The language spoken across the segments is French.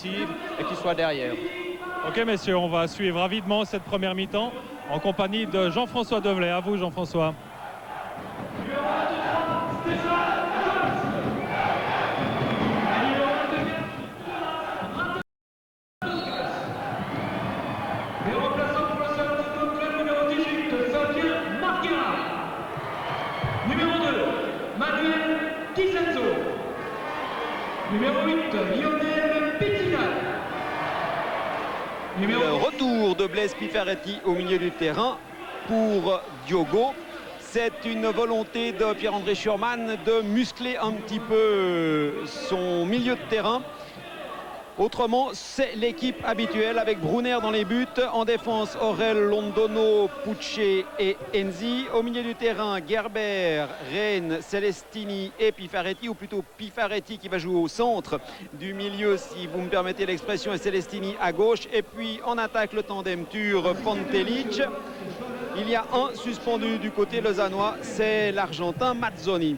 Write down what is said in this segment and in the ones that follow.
et qu'il soit derrière. Ok messieurs, on va suivre avidement cette première mi-temps en compagnie de Jean-François Develay. À vous Jean-François. Numéro 8, Lionel Petitgal. Le retour de Blaise Pifaretti au milieu du terrain pour Diogo. C'est une volonté de Pierre-André Schurman de muscler un petit peu son milieu de terrain. Autrement, c'est l'équipe habituelle avec Brunner dans les buts. En défense, Aurel, Londono, Pucce et Enzi. Au milieu du terrain, Gerber, Rennes, Celestini et Pifaretti, ou plutôt Pifaretti qui va jouer au centre du milieu, si vous me permettez l'expression, et Celestini à gauche. Et puis en attaque, le tandem Tur-Pantelic. Il y a un suspendu du côté lausannois, c'est l'Argentin Mazzoni.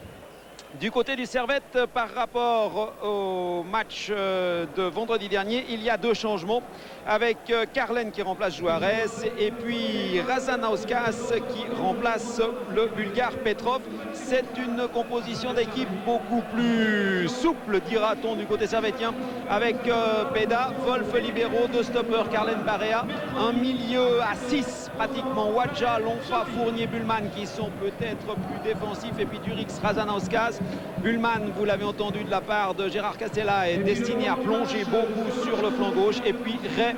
Du côté du Servette, par rapport au match de vendredi dernier, il y a deux changements avec Carlen qui remplace Juarez et puis Razanauskas qui remplace le Bulgare Petrov. C'est une composition d'équipe beaucoup plus souple, dira-t-on, du côté servettien, avec Beda, Wolf libéraux, deux stoppers, Carlen Barea, un milieu à 6 pratiquement, Wadja, Lonfa, Fournier, Bullman qui sont peut-être plus défensifs, et puis Durix, Razanauskas. Bullman, vous l'avez entendu de la part de Gérard Castella, est destiné à plonger beaucoup sur le flanc gauche, et puis Ray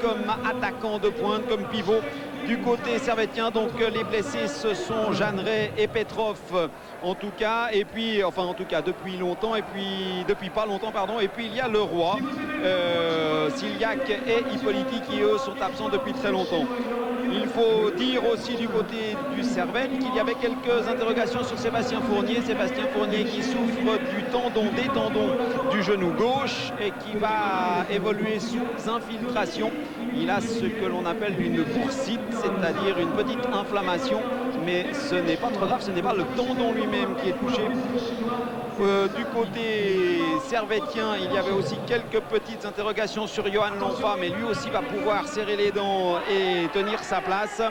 comme attaquant de pointe, comme pivot du côté servettien. Donc les blessés, ce sont Jeanneret et Petrov en tout cas, et puis enfin en tout cas depuis longtemps, et puis depuis pas longtemps pardon, et puis il y a Leroy, Siliac et Hippolyte qui eux sont absents depuis très longtemps. Il faut dire aussi du côté du Servette qu'il y avait quelques interrogations sur Sébastien Fournier. Sébastien Fournier qui souffre du tendon, des tendons du genou gauche et qui va évoluer sous infiltration. Il a ce que l'on appelle une boursite, c'est-à-dire une petite inflammation, mais ce n'est pas trop grave, ce n'est pas le tendon lui-même qui est touché. Du côté servettien, il y avait aussi quelques petites interrogations sur Johan Lonfa, mais lui aussi va pouvoir serrer les dents et tenir sa place.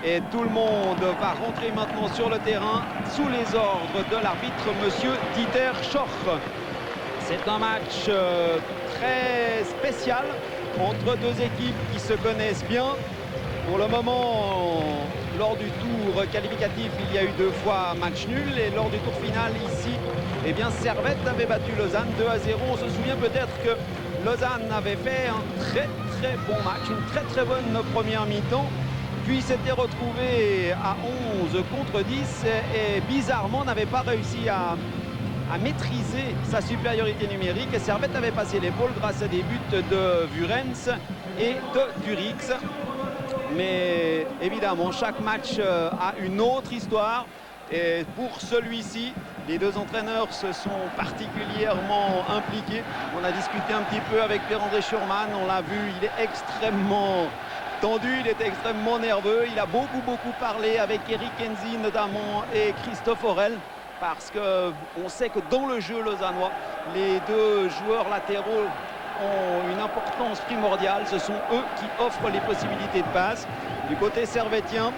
Et tout le monde va rentrer maintenant sur le terrain sous les ordres de l'arbitre, monsieur Dieter Schorch. C'est un match très spécial entre deux équipes qui se connaissent bien. Pour le moment, lors du tour qualificatif, il y a eu 2 fois match nul, et lors du tour final ici, eh bien Servette avait battu Lausanne 2-0. On se souvient peut-être que Lausanne avait fait un très bon match, une très bonne première mi-temps, puis s'était retrouvé à 11 contre 10 et bizarrement n'avait pas réussi à maîtriser sa supériorité numérique. Et Servette avait passé l'épaule grâce à des buts de Vurens et de Durix. Mais évidemment, chaque match a une autre histoire. Et pour celui-ci, les deux entraîneurs se sont particulièrement impliqués. On a discuté un petit peu avec Pierre-André Schurman. On l'a vu, il est extrêmement tendu, il est extrêmement nerveux. Il a beaucoup parlé avec Eric Enzi notamment et Christophe Aurel. Parce qu'on sait que dans le jeu lausannois, les deux joueurs latéraux ont une importance primordiale. Ce sont eux qui offrent les possibilités de passe. Du côté servettien,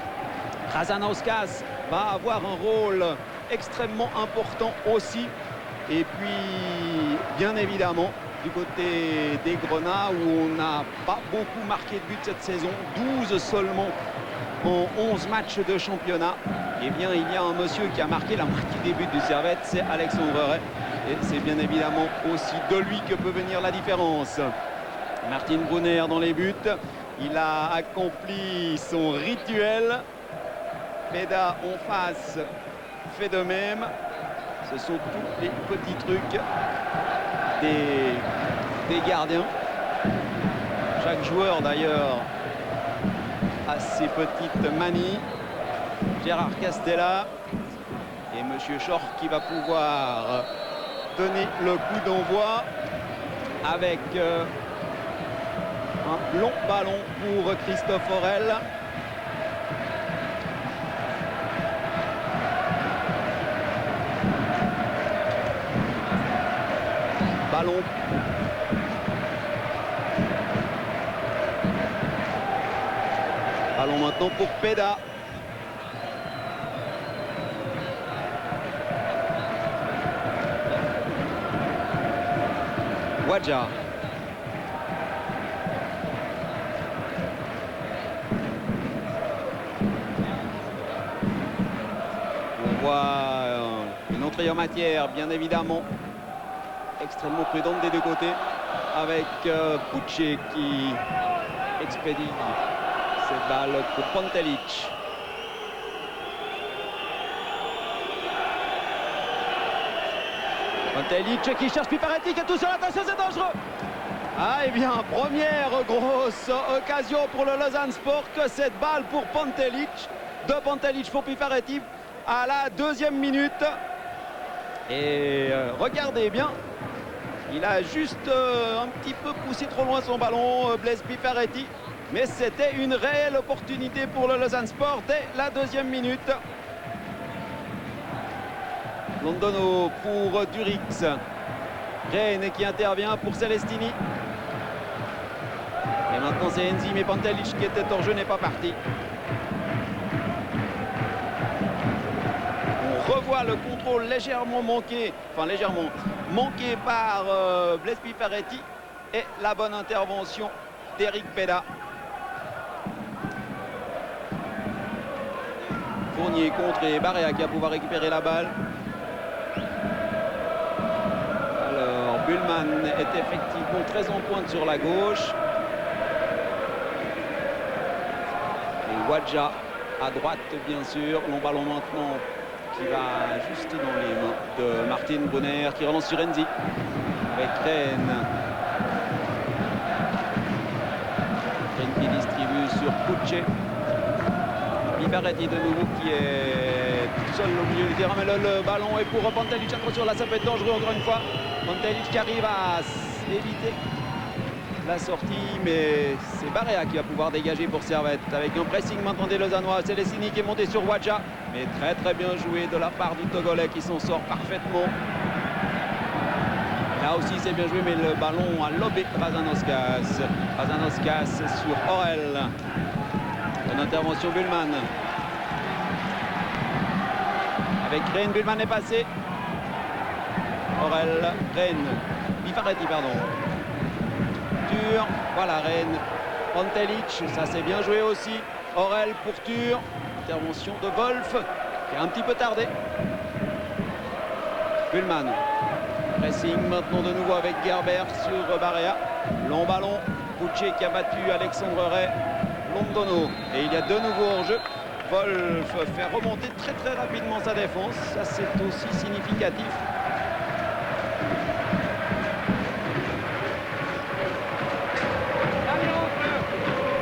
Razanauskas va avoir un rôle extrêmement important aussi. Et puis, bien évidemment, du côté des Grenats, où on n'a pas beaucoup marqué de buts cette saison, 12 seulement en 11 matchs de championnat, eh bien il y a un monsieur qui a marqué la moitié des buts du Servette, c'est Alexandre Ray. Et c'est bien évidemment aussi de lui que peut venir la différence. Martin Brunner dans les buts, il a accompli son rituel. Beda en face fait de même. Ce sont tous les petits trucs des gardiens. Chaque joueur d'ailleurs a ses petites manies. Gérard Castella et monsieur Schorch qui va pouvoir donner le coup d'envoi avec un long ballon pour Christophe Aurel. Ballon Maintenant pour Peda. Wadja. On voit une entrée en matière, bien évidemment, extrêmement prudente des deux côtés, avec Pucci qui expédie cette balle pour Pantelic. Pantelic qui cherche Piparetti, qui est tout seul, attention, c'est dangereux. Ah, et bien, première grosse occasion pour le Lausanne Sport, que cette balle pour Pantelic, de Pantelic pour Piparetti à la 2e minute. Et regardez bien, il a juste un petit peu poussé trop loin son ballon, Blaise Piparetti. Mais c'était une réelle opportunité pour le Lausanne Sport dès la 2e minute. Londono pour Durix. Rennes qui intervient pour Celestini. Et maintenant c'est Enzi, mais Pantelic qui était hors jeu n'est pas parti. On revoit le contrôle légèrement manqué, par Blaise Piparetti, et la bonne intervention d'Eric Peda. Fournier contre et Barea qui va pouvoir récupérer la balle. Alors Bullman est effectivement très en pointe sur la gauche. Et Wadja à droite bien sûr. Long ballon maintenant qui va juste dans les mains de Martin Brunner qui relance sur Enzi. Avec Rennes. Rennes qui distribue sur Pucci. Piparetti de nouveau qui est tout seul au milieu du terrain, mais le ballon est pour Pantelic. Attention, là ça peut être dangereux encore une fois. Pantelic qui arrive à éviter la sortie, mais c'est Barea qui va pouvoir dégager pour Servette avec un pressing maintenant des Lausannois. Celestini qui est monté sur Wadja, mais très bien joué de la part du Togolais qui s'en sort parfaitement. Là aussi c'est bien joué, mais le ballon a lobé Razanoskas. Razanoskas sur Orel. Une intervention Bullman. Avec Rennes, Bullman est passé. Orel, Rennes. Piparetti, pardon. Tur, voilà Rennes. Pantelic, ça c'est bien joué aussi. Orel pour Tur. Intervention de Wolf qui a un petit peu tardé. Bullman. Pressing maintenant de nouveau avec Gerber sur Barea. Long ballon. Pucci qui a battu Alexandre Ray. Londono. Et il y a de nouveau hors-jeu. Wolf fait remonter très rapidement sa défense. Ça c'est aussi significatif.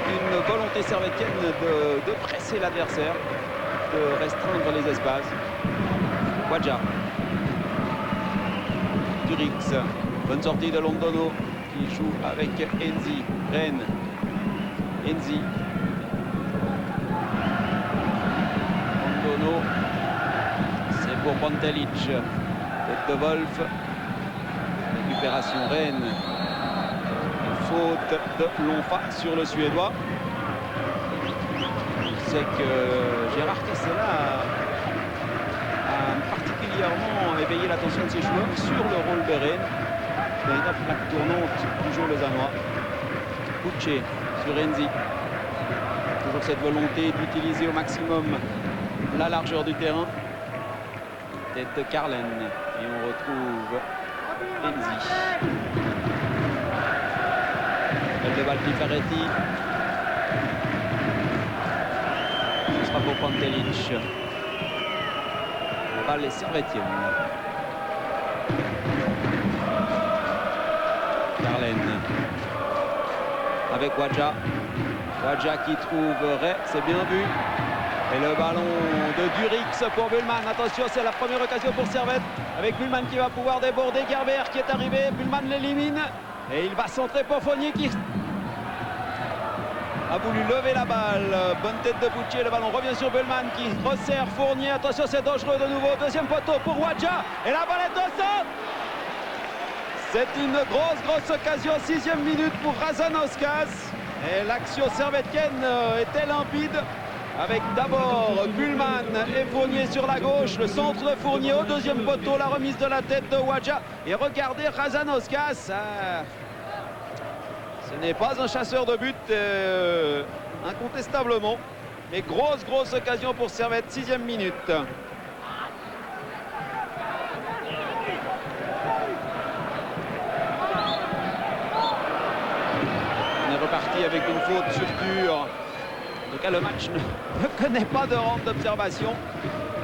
Une volonté servétienne de presser l'adversaire, de restreindre les espaces. Wadja. Durix. Bonne sortie de Londono qui joue avec Enzi. Rennes. Enzi. Londono. C'est pour Pantelic. Tête de Wolf. Récupération Rennes. Faute de Lonfa sur le Suédois. Je sais que Gérard Cassella a particulièrement éveillé l'attention de ses joueurs sur le rôle de Rennes. Véritable plaque tournante du jeu lausannois. Pucci sur Enzi. Toujours cette volonté d'utiliser au maximum la largeur du terrain. Tête de Carlen. Et on retrouve Enzi. Belle de balle Piparetti. Ce sera pour Pantelic. La balle est servétienne. Carlen. Avec Wadja. Wadja qui trouverait, c'est bien vu. Et le ballon de Durix pour Bullman. Attention, c'est la première occasion pour Servette. Avec Bullman qui va pouvoir déborder. Gerber qui est arrivé. Bullman l'élimine. Et il va centrer pour Fournier qui a voulu lever la balle. Bonne tête de Pucci. Le ballon revient sur Bullman qui resserre Fournier. Attention, c'est dangereux de nouveau. Deuxième poteau pour Wadja. Et la balle est au centre. C'est une grosse occasion. 6e minute pour Razanoskas. Et l'action servétienne était limpide. avec d'abord Buhlmann et Fournier sur la gauche, le centre de Fournier au deuxième poteau, la remise de la tête de Wadja. Et regardez Razanauskas, ce n'est pas un chasseur de but, incontestablement. Mais grosse occasion pour Servette, 6e minute. On est reparti avec une faute sur Dur. En tout cas, le match ne connaît pas de rampe d'observation.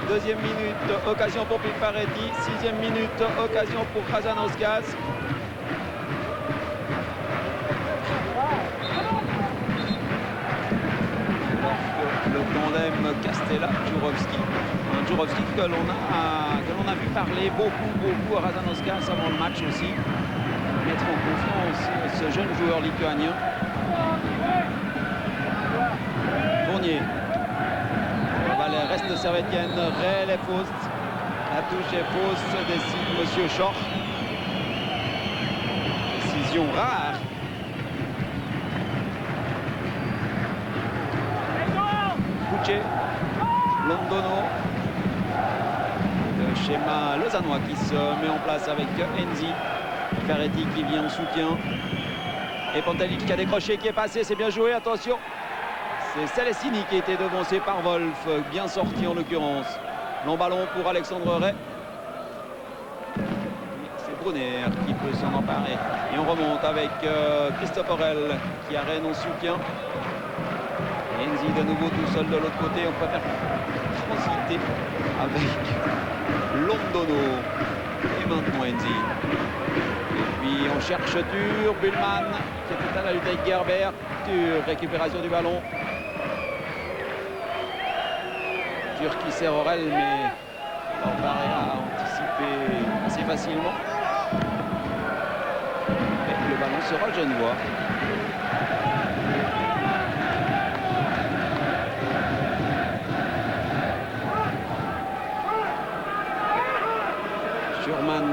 2e minute, occasion pour Pifaretti. 6e minute, occasion pour Razanauskas. Le tandem Castella-Djurovski. Un Djurovski que l'on a vu parler beaucoup à Razanauskas avant le match aussi. Mettre en confiance ce jeune joueur lituanien. Fournier. La reste servétienne, réelle est fausse. La touche est fausse, décide Monsieur Schorr. Décision rare. Kuché, Londono. Le schéma lausannois qui se met en place avec Enzi. Ferretti qui vient en soutien. Et Pantelic qui a décroché, qui est passé, c'est bien joué, attention. C'est Celestini qui a été devancé par Wolf, bien sorti en l'occurrence. Long ballon pour Alexandre Ray. C'est Brunner qui peut s'en emparer. Et on remonte avec Christophe Orel qui arène en soutien. Enzi de nouveau tout seul de l'autre côté. On préfère transiter avec Londono. Et maintenant Enzi. Et puis on cherche Dur, Buhlmann qui était à la lutte avec Gerber. Dur, récupération du ballon. Dur qui sert Orel, mais Barea a anticipé assez facilement. Et le ballon sera genevois. Schurman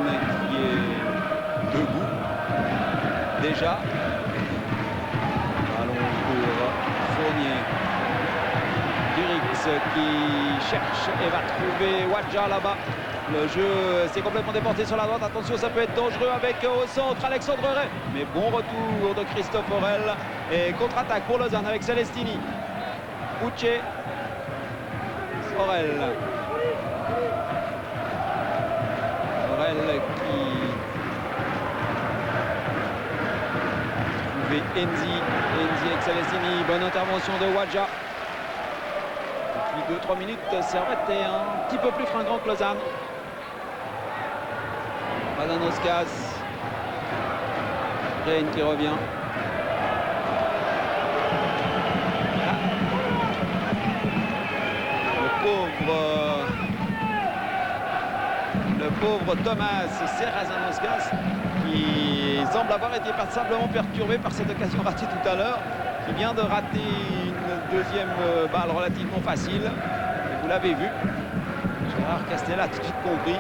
qui est debout déjà. Ballon pour Fournier. Durix qui cherche et va trouver Wadja là-bas. Le jeu s'est complètement déporté sur la droite. Attention, ça peut être dangereux avec au centre Alexandre Ray. Mais bon retour de Christophe Orel. Et contre-attaque pour Lausanne avec Celestini. Kuché. Orel. Orel qui trouvait Enzi. Enzi avec Celestini. Bonne intervention de Wadja. 2-3 minutes, Servette est un petit peu plus fringant que Lausanne. Razanauskas. Reine qui revient. Le pauvre Thomas, c'est Razanauskas qui semble avoir été simplement perturbé par cette occasion ratée tout à l'heure, qui vient de rater une deuxième balle relativement facile. Et vous l'avez vu, Gérard Castella a tout de suite compris.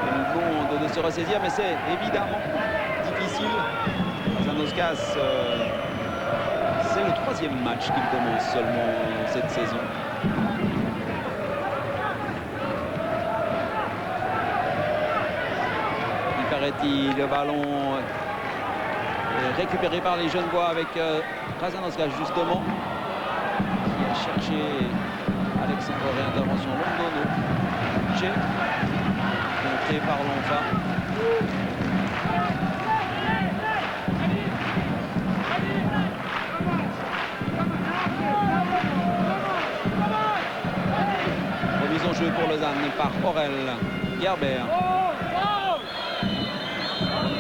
Il nous demande de se ressaisir, mais c'est évidemment difficile. Razanauskas, c'est le 3e match qu'il commence seulement cette saison. Le ballon est récupéré par les Genevois avec Razanauskas justement qui a cherché Alexandre Ray, intervention Londono. Kuché contré par Lonfa. Remise en jeu pour Lausanne par Orel. Gerber.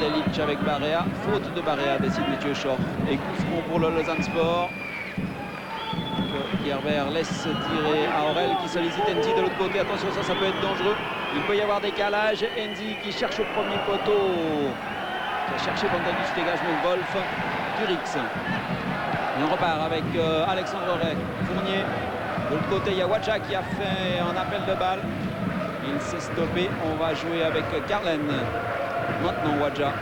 Pantelic avec Barea, faute de Barea, décide Mathieu Schorr. Et coup franc pour le Lausanne Sport. Gerber laisse tirer à Orel qui sollicite Enzi de l'autre côté. Attention, ça peut être dangereux. Il peut y avoir décalage. Enzi qui cherche au premier poteau. Qui a cherché Pantelic, dégagement de Wolf. Durix. Et on repart avec Alexandre Ray. Fournier. De l'autre côté, il y a Wadja qui a fait un appel de balle. Il s'est stoppé. On va jouer avec Carlen. Maintenant Wadja.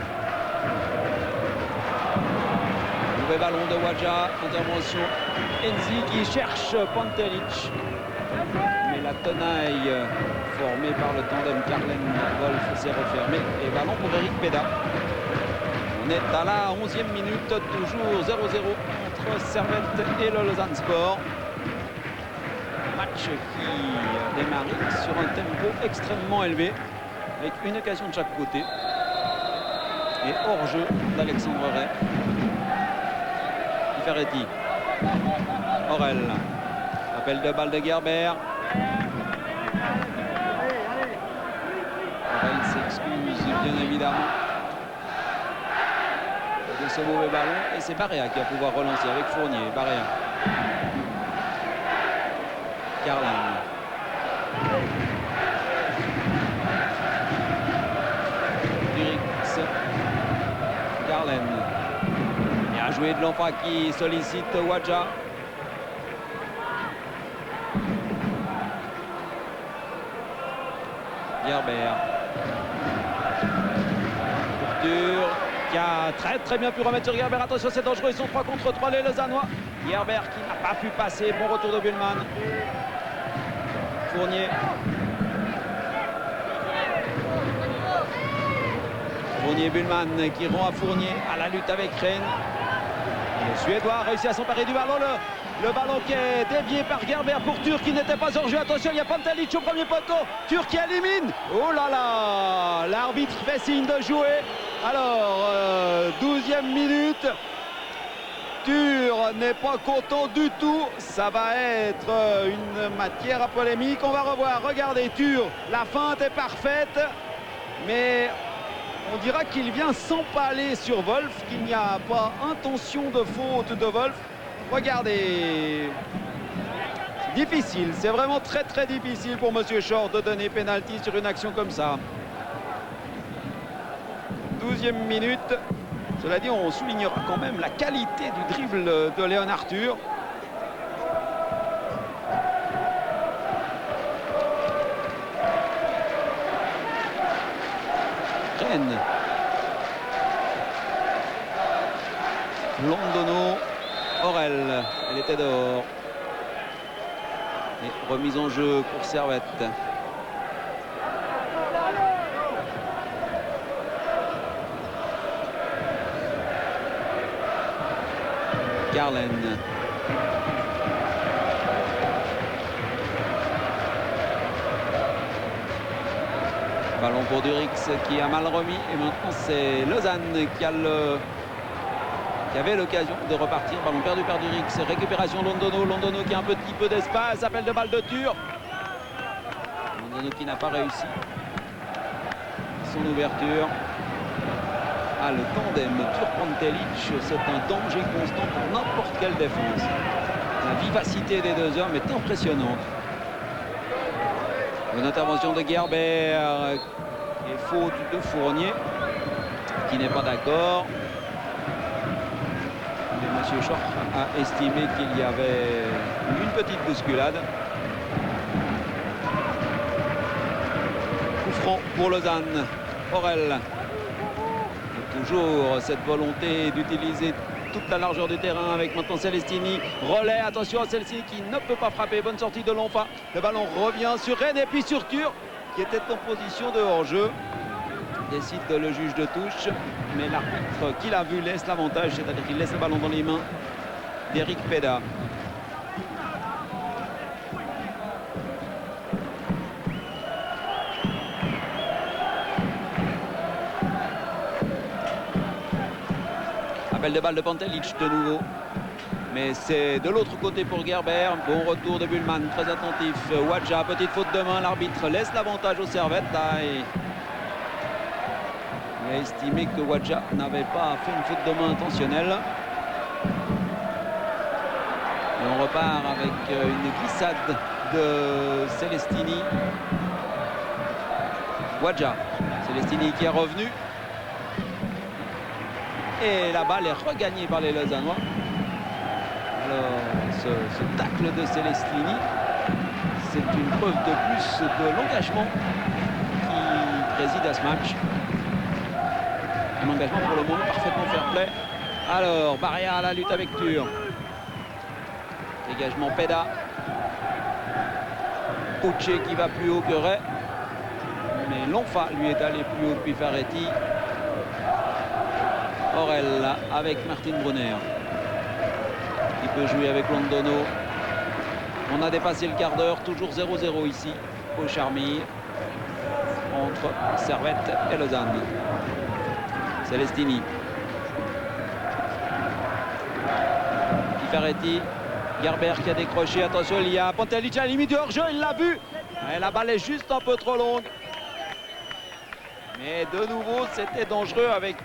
Mauvais ballon de Wadja. Intervention Enzi qui cherche Pantelic. Mais la tenaille formée par le tandem Carlen-Wolf s'est refermée. Et ballon pour Eric Peda. On est à la 11e minute, toujours 0-0 entre Servette et le Lausanne Sport. Match qui démarre sur un tempo extrêmement élevé, avec une occasion de chaque côté. Et hors-jeu d'Alexandre Ray. Ferretti. Aurel. Appel de balle de Gerber. Aurel s'excuse bien évidemment de ce mauvais ballon. Et c'est Barea qui va pouvoir relancer avec Fournier. Barea. Garland. Durix. Garland. Bien joué de l'Enfa qui sollicite Wadja. Gerber. Couture qui a très bien pu remettre sur Gerber. Attention, c'est dangereux, ils sont 3 contre 3 les Lausannois. Gerber qui n'a pas pu passer. Bon retour de Bullman. Fournier. Fournier-Bullman qui rend à Fournier à la lutte avec Rennes. Le Suédois a réussi à s'emparer du ballon. Le ballon qui est dévié par Gerber pour Turc qui n'était pas hors jeu. Attention, il y a Pantelic au premier poteau. Turc qui élimine. Oh là là, l'arbitre fait signe de jouer. Alors, 12e minute. Turc n'est pas content du tout. Ça va être une matière à polémique. On va revoir. Regardez, Turc, la feinte est parfaite. Mais on dira qu'il vient s'empaler sur Wolf, qu'il n'y a pas intention de faute de Wolf. Regardez, c'est difficile, c'est vraiment très difficile pour Monsieur Short de donner pénalty sur une action comme ça. 12e minute. Cela dit, on soulignera quand même la qualité du dribble de Léon Arthur. Rennes. Londono. Aurel, elle était dehors. Et remise en jeu pour Servette. Garland. Ballon pour Durix qui a mal remis. Et maintenant c'est Lausanne qui avait l'occasion de repartir. Ballon perdu par Durix. Récupération Londono. Londono qui a un petit peu d'espace. Appel de balle de Turc. Londono qui n'a pas réussi son ouverture. Ah, le tandem Turc-Pantelic, c'est un danger constant pour n'importe quelle défense. La vivacité des deux hommes est impressionnante. Une intervention de Gerber et faute de Fournier qui n'est pas d'accord. M. Short a estimé qu'il y avait une petite bousculade. Coup franc pour Lausanne. Aurel. Toujours cette volonté d'utiliser toute la largeur du terrain avec maintenant Celestini. Relais, attention à Celestini qui ne peut pas frapper. Bonne sortie de l'Enfa. Le ballon revient sur Rennes et puis sur Turc qui était en position de hors-jeu. Décide de le juge de touche, mais l'arbitre qui l'a vu laisse l'avantage, c'est-à-dire qu'il laisse le ballon dans les mains d'Eric Peda. Appel de balle de Pantelic de nouveau. Mais c'est de l'autre côté pour Gerber. Bon retour de Bullman, très attentif. Wadja, petite faute de main. L'arbitre laisse l'avantage aux Servettes. Il a estimé que Wadja n'avait pas fait une faute de main intentionnelle. Et on repart avec une glissade de Celestini. Wadja. Celestini qui est revenu. Et la balle est regagnée par les Lausannois. Alors, ce tacle de Celestini, c'est une preuve de plus de l'engagement qui préside à ce match. Un engagement pour le moment parfaitement fair play. Alors, Barea à la lutte avec Turc. Dégagement Peda. Pucci qui va plus haut que Ray. Mais Lonfa lui est allé plus haut que Pifaretti. Aurel avec Martin Brunner. Qui peut jouer avec Londono. On a dépassé le quart d'heure. Toujours 0-0 ici au Charmilles. Entre Servette et Lausanne. Celestini. Pifaretti. Gerber qui a décroché. Attention, il y a Pantelic à la limite du hors-jeu. Il l'a vu. Et la balle est juste un peu trop longue. Mais de nouveau, c'était dangereux avec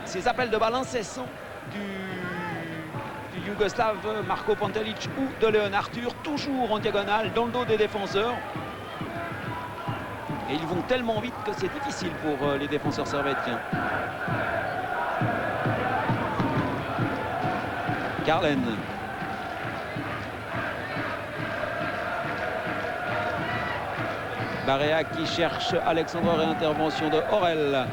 ces appels de balle incessants du Yougoslave Marko Pantelic ou de Léon Arthur. Toujours en diagonale, dans le dos des défenseurs. Et ils vont tellement vite que c'est difficile pour les défenseurs servétiens. Carlen. Barea qui cherche Alexandre, réintervention de Aurel.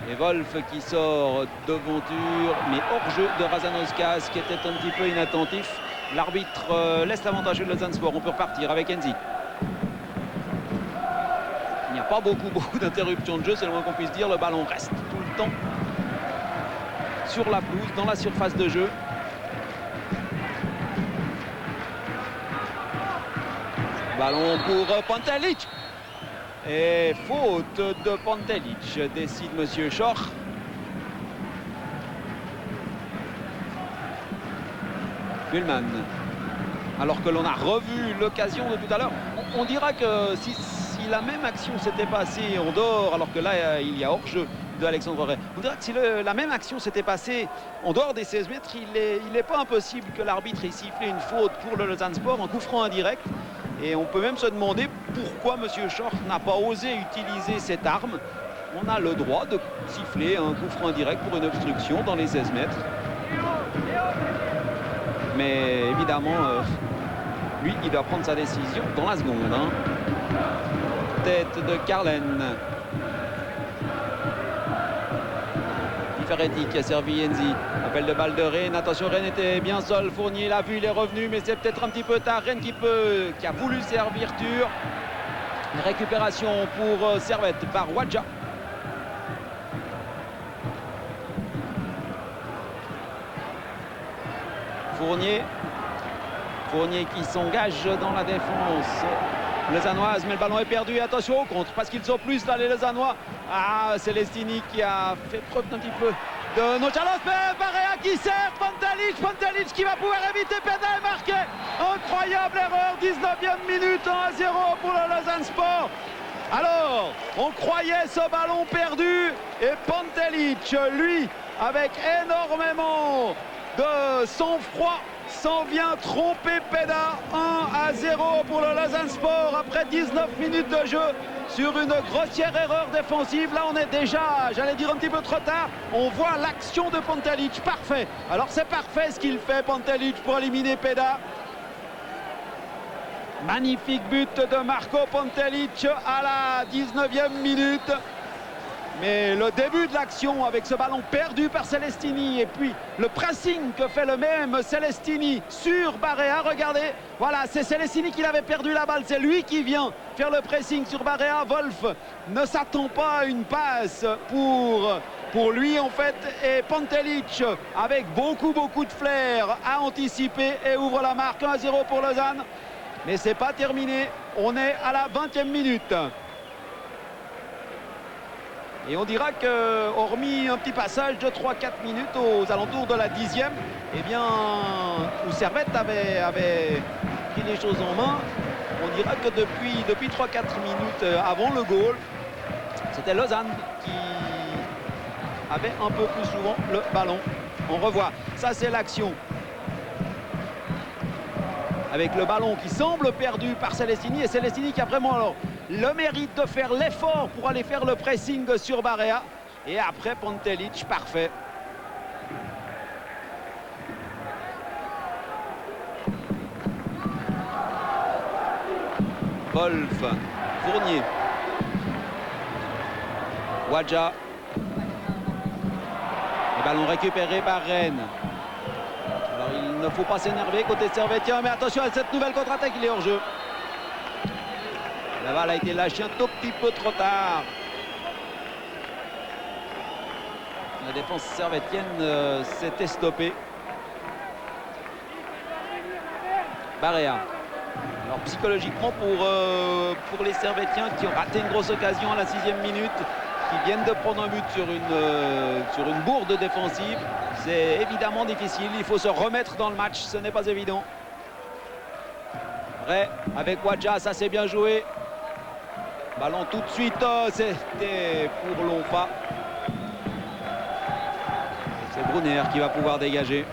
Et Wolf qui sort devanture, mais hors-jeu de Razanauskas qui était un petit peu inattentif. L'arbitre laisse l'avantage de Lausanne Sport. On peut repartir avec Enzi. Il n'y a pas beaucoup d'interruptions de jeu, c'est le moins qu'on puisse dire. Le ballon reste tout le temps sur la pelouse, dans la surface de jeu. Ballon pour Pantelic. Et faute de Pantelic, décide Monsieur Schor. Mühlmann. Alors que l'on a revu l'occasion de tout à l'heure. On dira que si la même action s'était passée en dehors, alors que là il y a hors-jeu de Alexandre Ray. On dirait que si la même action s'était passée en dehors des 16 mètres, il n'est pas impossible que l'arbitre ait sifflé une faute pour le Lausanne Sport, un coup franc indirect. Et on peut même se demander pourquoi M. Schor n'a pas osé utiliser cette arme. On a le droit de siffler un coup franc indirect pour une obstruction dans les 16 mètres. Mais évidemment, lui, il doit prendre sa décision dans la seconde. Hein. Tête de Carlen. Pifaretti qui a servi Enzi. Appel de balle de Rennes. Attention, Rennes était bien seul. Fournier l'a vu, il est revenu, mais c'est peut-être un petit peu tard. Rennes qui a voulu servir Tur. Une récupération pour Servette par Wadja. Fournier qui s'engage dans la défense lausannoise, mais le ballon est perdu. Attention au contre, parce qu'ils sont plus là, les Lausannois. Ah, Celestini qui a fait preuve d'un petit peu de nonchalance, mais Barea qui sert Pantelic qui va pouvoir éviter Peda et marquer. Incroyable erreur, 19e minute, 1-0 pour le Lausanne Sport. Alors, on croyait ce ballon perdu et Pantelic, lui, avec énormément de sang-froid, s'en vient tromper Peda. 1-0 pour le Lausanne Sport après 19 minutes de jeu sur une grossière erreur défensive. Là on est déjà, j'allais dire un petit peu trop tard. On voit l'action de Pantelic, parfait. Alors c'est parfait ce qu'il fait Pantelic pour éliminer Peda. Magnifique but de Marko Pantelic à la 19e minute. Mais le début de l'action avec ce ballon perdu par Celestini et puis le pressing que fait le même Celestini sur Barea, regardez, voilà, c'est Celestini qui avait perdu la balle, c'est lui qui vient faire le pressing sur Barea. Wolf ne s'attend pas à une passe pour lui en fait, et Pantelic avec beaucoup de flair a anticipé et ouvre la marque. 1-0 pour Lausanne, mais c'est pas terminé, on est à la 20e minute. Et on dira que, hormis un petit passage de 3-4 minutes aux alentours de la 10e, eh bien, où Servette avait pris les choses en main, on dira que depuis 3-4 minutes avant le goal, c'était Lausanne qui avait un peu plus souvent le ballon. On revoit, ça c'est l'action. Avec le ballon qui semble perdu par Celestini, et Celestini qui a vraiment alors le mérite de faire l'effort pour aller faire le pressing sur Barea. Et après Pantelic, parfait. Wolf, Fournier, Wadja. Le ballon récupéré par Rennes. Alors il Il ne faut pas s'énerver côté servétien, mais attention à cette nouvelle contre-attaque, il est hors jeu. La balle a été lâchée un tout petit peu trop tard. La défense servétienne s'était stoppée. Barea. Alors psychologiquement pour les servétiens qui ont raté une grosse occasion à la 6e minute, qui viennent de prendre un but sur une bourde défensive, c'est évidemment difficile. Il faut se remettre dans le match, ce n'est pas évident. Ray avec Wadja, ça c'est bien joué. Ballon tout de suite, c'était pour Lonfa. C'est Brunner qui va pouvoir dégager.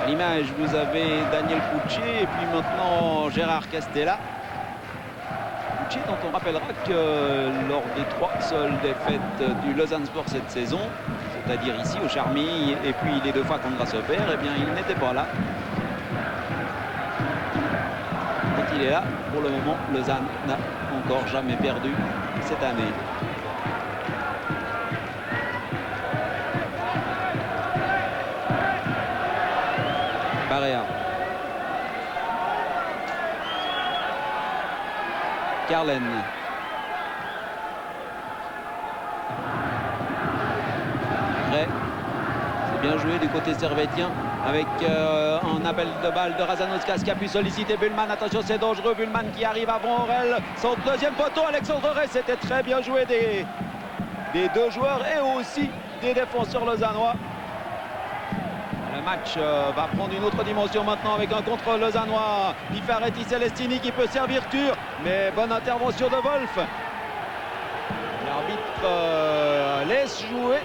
À l'image, vous avez Daniel Pucci et puis maintenant Gérard Castella. Pucci dont on rappellera que lors des 3 seules défaites du Lausanne Sport cette saison, c'est-à-dire ici au Charmy et puis les 2 fois contre Grasshopper, eh bien il n'était pas là. Donc il est là. Pour le moment, Lausanne n'a encore jamais perdu cette année. Barea. Carlen. Ray. C'est bien joué du côté servétien avec un appel de balle de Razanauskas qui a pu solliciter Bullman. Attention, c'est dangereux. Bullman qui arrive avant Aurel. Son deuxième poteau, Alexandre Ray. C'était très bien joué des 2 joueurs et aussi des défenseurs lausannois. Le match va prendre une autre dimension maintenant avec un contre lausannois. Pifaretti Celestini qui peut servir Tur, mais bonne intervention de Wolf. L'arbitre laisse jouer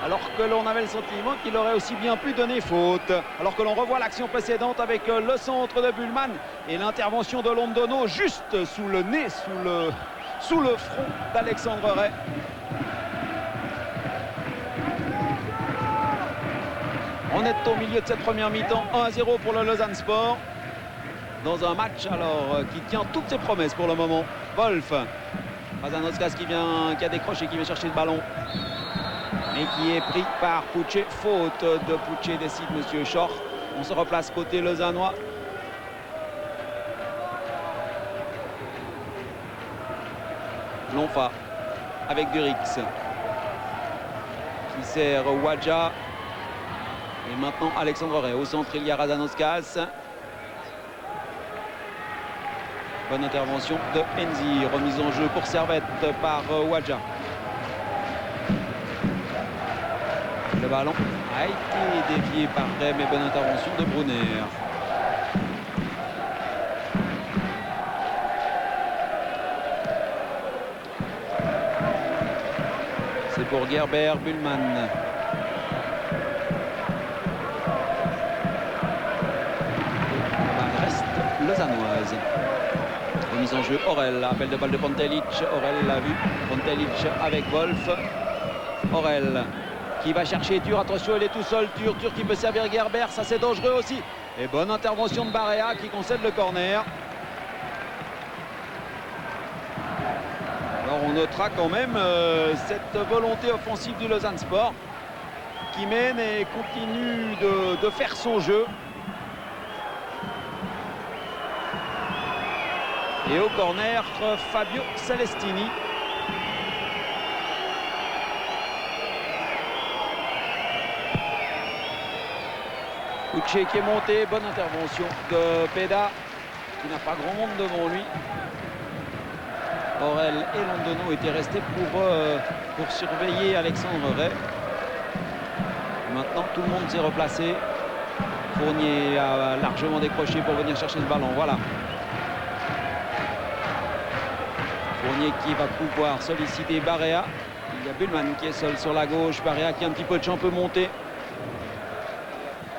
alors que l'on avait le sentiment qu'il aurait aussi bien pu donner faute. Alors que l'on revoit l'action précédente avec le centre de Bullman et l'intervention de Londono juste sous le nez, sous le front d'Alexandre Ray. On est au milieu de cette première mi-temps, 1-0 pour le Lausanne Sport. Dans un match alors qui tient toutes ses promesses pour le moment. Wolf. Razanauskas qui a décroché, qui vient chercher le ballon. Mais qui est pris par Pucci. Faute de Pucci, décide Monsieur Schor. On se replace côté lausannois. Lonfa avec Durix. Qui sert Wadja. Et maintenant Alexandre Ray. Au centre, il y a Razanauskas. Bonne intervention de Enzi. Remise en jeu pour Servette par Wadja. Le ballon a été dévié par Ray, mais bonne intervention de Brunner. C'est pour Gerber, Bullman. Lausannoise. Remise en jeu, Aurel, appel de balle de Pantelic. Aurel l'a vu, Pantelic avec Wolf. Aurel qui va chercher Tur, attention, il est tout seul. Tur qui peut servir Gerber, ça c'est dangereux aussi. Et bonne intervention de Barea qui concède le corner. Alors on notera quand même cette volonté offensive du Lausanne Sport qui mène et continue de faire son jeu. Et au corner, Fabio Celestini. Pucci qui est monté, bonne intervention de Peda, qui n'a pas grand monde devant lui. Aurel et Londono étaient restés pour surveiller Alexandre Ray. Maintenant, tout le monde s'est replacé. Fournier a largement décroché pour venir chercher le ballon. Voilà. Fournier qui va pouvoir solliciter Barea. Il y a Bullman qui est seul sur la gauche. Barea qui a un petit peu de champ, peut monter.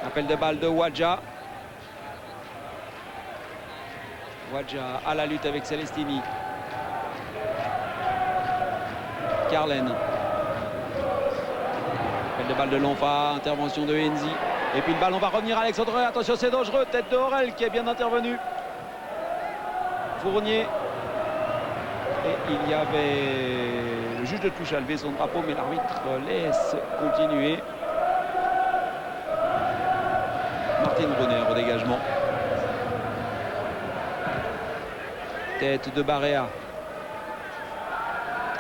Appel de balle de Wadja. Wadja à la lutte avec Celestini. Carlen. Appel de balle de Lonfa. Intervention de Enzi. Et puis le ballon va revenir à Alexandre Ray. Attention, c'est dangereux. Tête de Aurel qui est bien intervenu. Fournier. Et il y avait le juge juge de touche a levé son drapeau, mais l'arbitre laisse continuer. Martin Brunner au dégagement. Tête de Barea.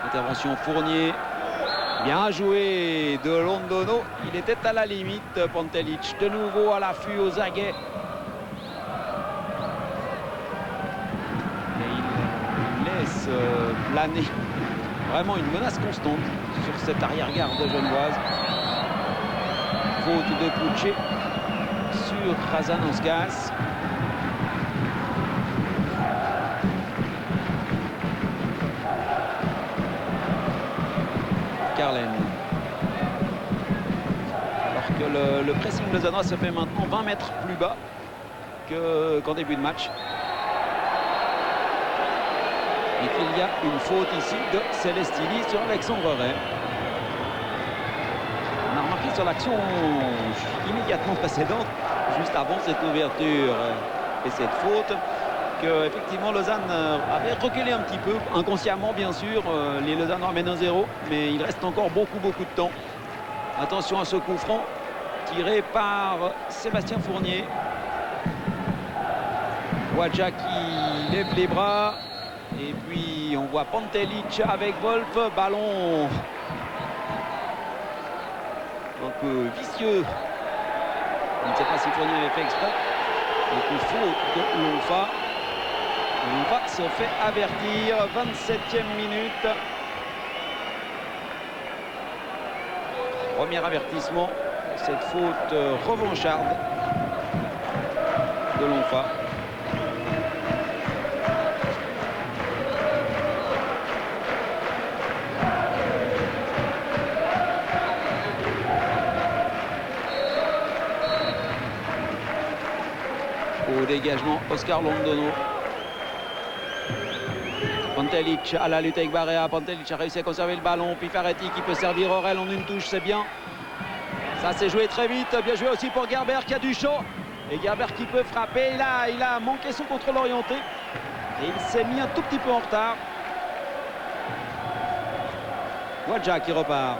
Intervention Fournier. Bien joué de Londono. Il était à la limite, Pantelic. De nouveau à l'affût aux aguets. Et il laisse planer vraiment une menace constante sur cette arrière-garde genevoise. Faute de Pucci sur Razanauskas. Carlen. Alors que le pressing lausannois se fait maintenant 20 mètres plus bas qu'en début de match. Et qu'il y a une faute ici de Celestini sur Alexandre Ray. On a remarqué sur l'action immédiatement précédente, juste avant cette ouverture et cette faute, que effectivement Lausanne avait reculé un petit peu, inconsciemment bien sûr. Les Lausannois mènent 1-0, mais il reste encore beaucoup de temps. Attention à ce coup franc tiré par Sébastien Fournier. Wadja qui lève les bras. Et puis on voit Pantelic avec Wolf, ballon un peu vicieux. Je ne sais pas si Fournier avait fait exprès. Et puis faute de Lonfa. Lonfa se fait avertir, 27e minute. Premier avertissement, cette faute revancharde de Lonfa. Au dégagement, Oscar Londono. Pantelic à la lutte avec Barea. Pantelic a réussi à conserver le ballon. Pifaretti qui peut servir Aurel en une touche, c'est bien. Ça s'est joué très vite. Bien joué aussi pour Gerber qui a du chaud. Et Gerber qui peut frapper. Il a manqué son contrôle orienté. Et il s'est mis un tout petit peu en retard. Wadja qui repart.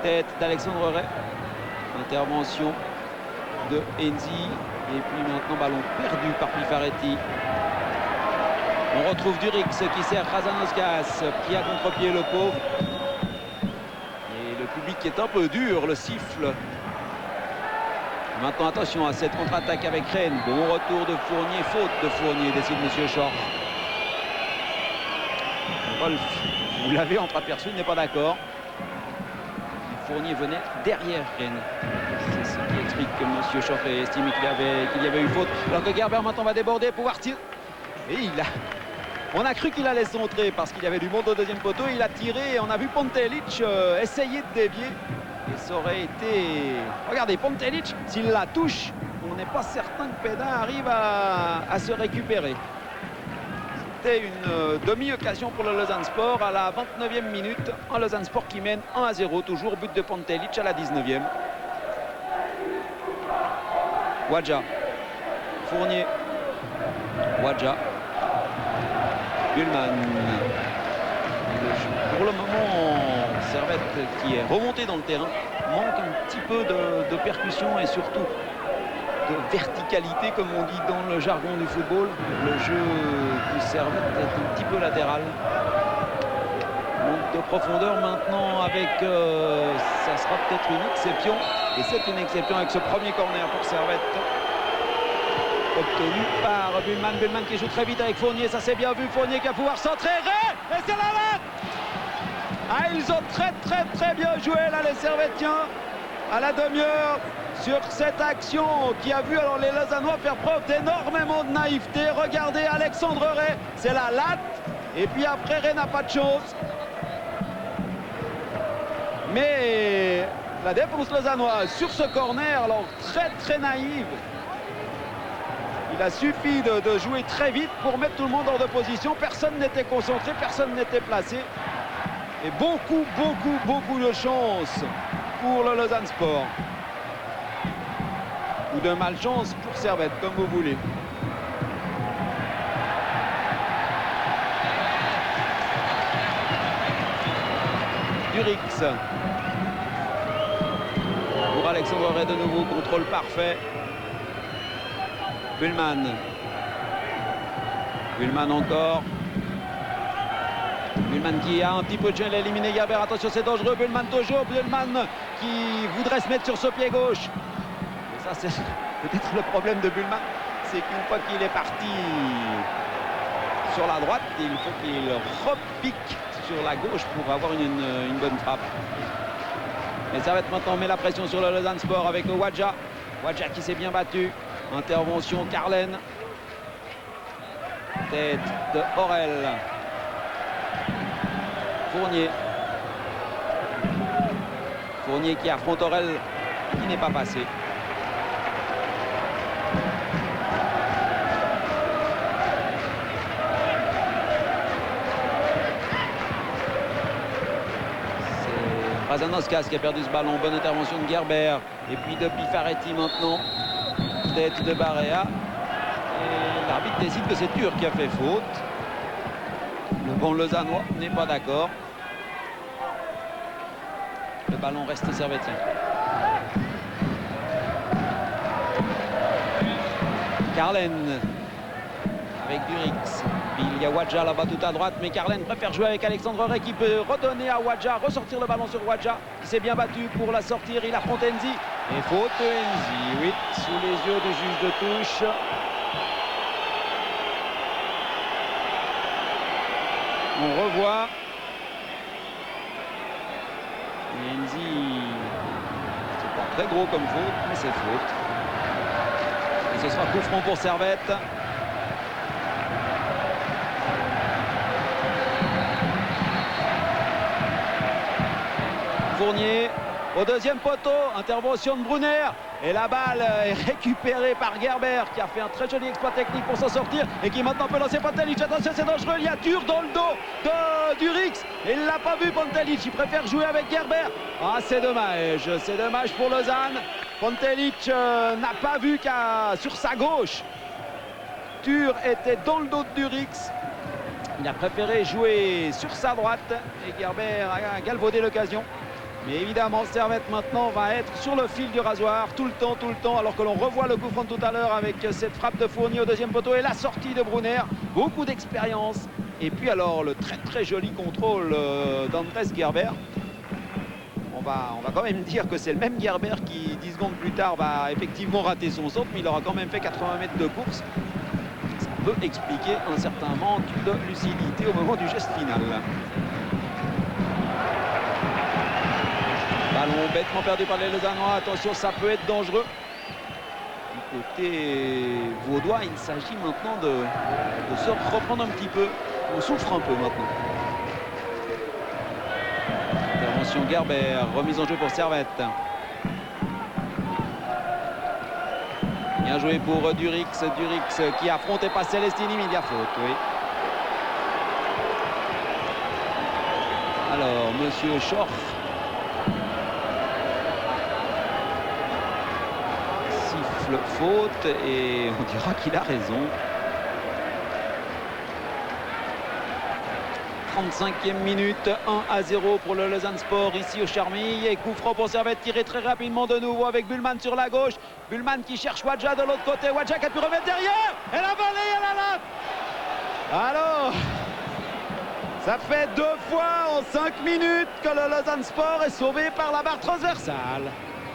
Tête d'Alexandre Ray. Intervention de Enzi. Et puis maintenant ballon perdu par Pifaretti. On retrouve Durix qui sert Razanauskas, pris à contre-pied le pauvre. Et le public est un peu dur, le siffle. Maintenant attention à cette contre-attaque avec Rennes. Bon retour de Fournier, faute de Fournier, décide Monsieur Schorf. Wolf, vous l'avez entreaperçu, il n'est pas d'accord. Fournier venait derrière Rennes. C'est ce qui explique que Monsieur Schorf ait estimé qu'il y avait eu faute. Alors que Gerber maintenant va déborder, pouvoir tirer. Et on a cru qu'il allait centrer parce qu'il y avait du monde au deuxième poteau. Il a tiré et on a vu Pantelic essayer de dévier. Et ça aurait été... Regardez, Pantelic, s'il la touche, on n'est pas certain que Pédin arrive à se récupérer. C'était une demi-occasion pour le Lausanne Sport à la 29e minute. Un Lausanne Sport qui mène 1-0, toujours but de Pantelic à la 19e. Wadja. Fournier. Wadja. Gulman. Pour le moment, Servette qui est remonté dans le terrain manque un petit peu de percussion et surtout de verticalité, comme on dit dans le jargon du football. Le jeu du Servette est un petit peu latéral. Manque de profondeur maintenant avec... ça sera peut-être une exception. Et c'est une exception avec ce premier corner pour Servette. Obtenu par Bullman. Bullman qui joue très vite avec Fournier. Ça c'est bien vu. Fournier qui va pouvoir centrer. Et c'est la latte. Ah, ils ont très bien joué là les Servettiens à la demi-heure sur cette action qui a vu alors les Lausannois faire preuve d'énormément de naïveté. Regardez Alexandre Ray, c'est la latte. Et puis après Ray n'a pas de chance. Mais la défense lausannoise sur ce corner, alors très naïve. Il a suffi de jouer très vite pour mettre tout le monde hors de position. Personne n'était concentré, personne n'était placé. Et beaucoup de chance pour le Lausanne Sport. Ou de malchance pour Servette, comme vous voulez. Durix. Pour Alexandre Ray de nouveau, contrôle parfait. Buhlmann. Buhlmann encore. Buhlmann qui a un petit peu de gêne, éliminé Gerber. Attention, c'est dangereux. Buhlmann toujours. Buhlmann qui voudrait se mettre sur ce pied gauche. Et ça, c'est peut-être le problème de Buhlmann. C'est qu'une fois qu'il est parti sur la droite, il faut qu'il repique sur la gauche pour avoir une bonne frappe. Et Servette maintenant met la pression sur le Lausanne Sport avec Wadja. Wadja qui s'est bien battu. Intervention Carlen. Tête de Aurel. Fournier. Fournier qui affronte Aurel, qui n'est pas passé. Brazanoskas qui a perdu ce ballon. Bonne intervention de Gerber. Et puis de Pifaretti maintenant. Tête de Barea. Et l'arbitre décide que c'est Turc qui a fait faute. Le bon Lausannois n'est pas d'accord. Le ballon reste servettien. Carlen avec Durix. Il y a Wadja là-bas tout à droite, mais Carlen préfère jouer avec Alexandre Ray qui peut redonner à Wadja, ressortir le ballon sur Wadja, qui s'est bien battu pour la sortir. Il affronte Enzi. Et faute de Enzi, oui, sous les yeux du juge de touche. On revoit. Et Enzi, c'est pas très gros comme faute, mais c'est faute. Et ce sera coup franc pour Servette. Fournier au deuxième poteau, intervention de Brunner et la balle est récupérée par Gerber qui a fait un très joli exploit technique pour s'en sortir et qui maintenant peut lancer Pantelic. Attention, c'est dangereux, il y a Turc dans le dos de Durix et il ne l'a pas vu Pantelic, il préfère jouer avec Gerber. Ah, c'est dommage pour Lausanne. Pantelic n'a pas vu qu'à sur sa gauche Turc était dans le dos de Durix. Il a préféré jouer sur sa droite et Gerber a galvaudé l'occasion. Mais évidemment, Servette maintenant va être sur le fil du rasoir tout le temps, alors que l'on revoit le coup franc tout à l'heure avec cette frappe de Fournier au deuxième poteau et la sortie de Brunner. Beaucoup d'expérience. Et puis alors le très joli contrôle d'Andrés Gerber. On va quand même dire que c'est le même Gerber qui 10 secondes plus tard va effectivement rater son saut, mais il aura quand même fait 80 mètres de course. Ça peut expliquer un certain manque de lucidité au moment du geste final. Ballon bêtement perdu par les Lausannois. Attention, ça peut être dangereux. Du côté vaudois, il s'agit maintenant de se reprendre un petit peu. On souffre un peu maintenant. Intervention Gerber, remise en jeu pour Servette. Bien joué pour Durix. Durix qui affronte et pas Celestini, mais il y a faute, oui. Alors, monsieur Schorf. Faute et on dira qu'il a raison. 35e minute, 1-0 pour le Lausanne Sport ici au Charmilles. Et coup franc pour Servette, tiré très rapidement de nouveau avec Buhlmann sur la gauche. Buhlmann qui cherche Wadja de l'autre côté. Wadja qui a pu remettre derrière. Et la volée à la latte. Alors, ça fait 2 fois en 5 minutes que le Lausanne Sport est sauvé par la barre transversale.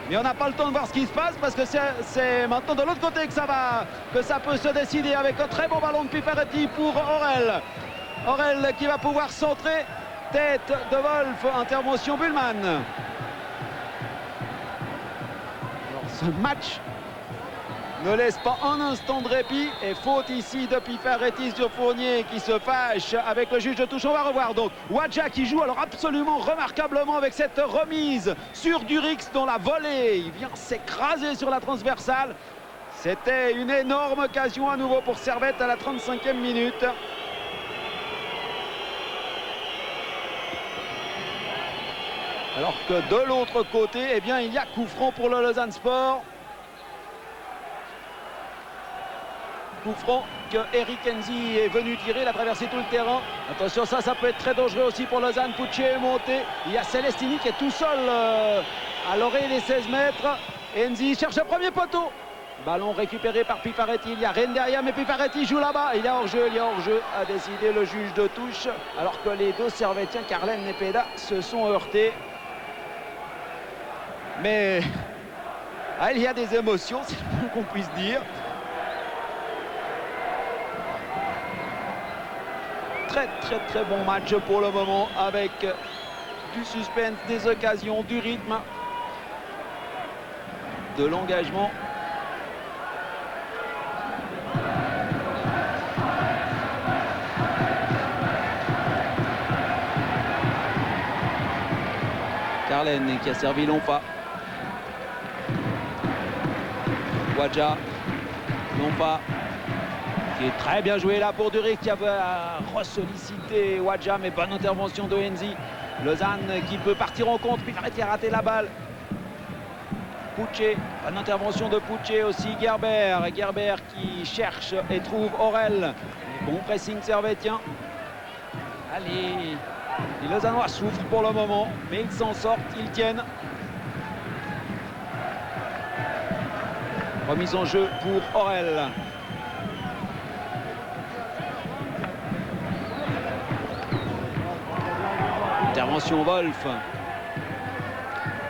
Mais on n'a pas le temps de voir ce qui se passe parce que c'est maintenant de l'autre côté que ça peut se décider avec un très bon ballon de Pifaretti pour Aurel. Aurel qui va pouvoir centrer. Tête de Wolf, intervention Buhlmann. Alors ce match ne laisse pas un instant de répit et faute ici de Pifaretti sur Fournier qui se fâche avec le juge de touche. On va revoir donc Wadja qui joue alors absolument remarquablement avec cette remise sur Durix dont la volée il vient s'écraser sur la transversale. C'était une énorme occasion à nouveau pour Servette à la 35e minute. Alors que de l'autre côté, eh bien, il y a coup franc pour le Lausanne Sport. coup franc que Eric Enzi est venu tirer. Il a traversé tout le terrain. Attention, ça peut être très dangereux aussi pour Lausanne. Pucci est monté. Il y a Celestini qui est tout seul à l'orée des 16 mètres. Enzi cherche le premier poteau. Ballon récupéré par Pifaretti. Il y a Rennes derrière, mais Pifaretti joue là-bas. Il y a hors-jeu, a décidé le juge de touche. Alors que les deux Servetiens, Carlen et Peda, se sont heurtés. Mais il y a des émotions, c'est le moins qu'on puisse dire. Très bon match pour le moment, avec du suspense, des occasions, du rythme, de l'engagement. Carlen qui a servi Lonfa. Wadja, Lonfa, qui est très bien joué là pour Duric, qui avait ressollicité Wadja, mais bonne intervention de Enzi. Lausanne qui peut partir en contre, puis Pifaretti a raté la balle. Pucci, bonne intervention de Pucci aussi. Gerber qui cherche et trouve Aurel. Bon pressing servétien. Allez, les Lausannois souffrent pour le moment, mais ils s'en sortent, ils tiennent. Remise en jeu pour Aurel. Intervention Wolf.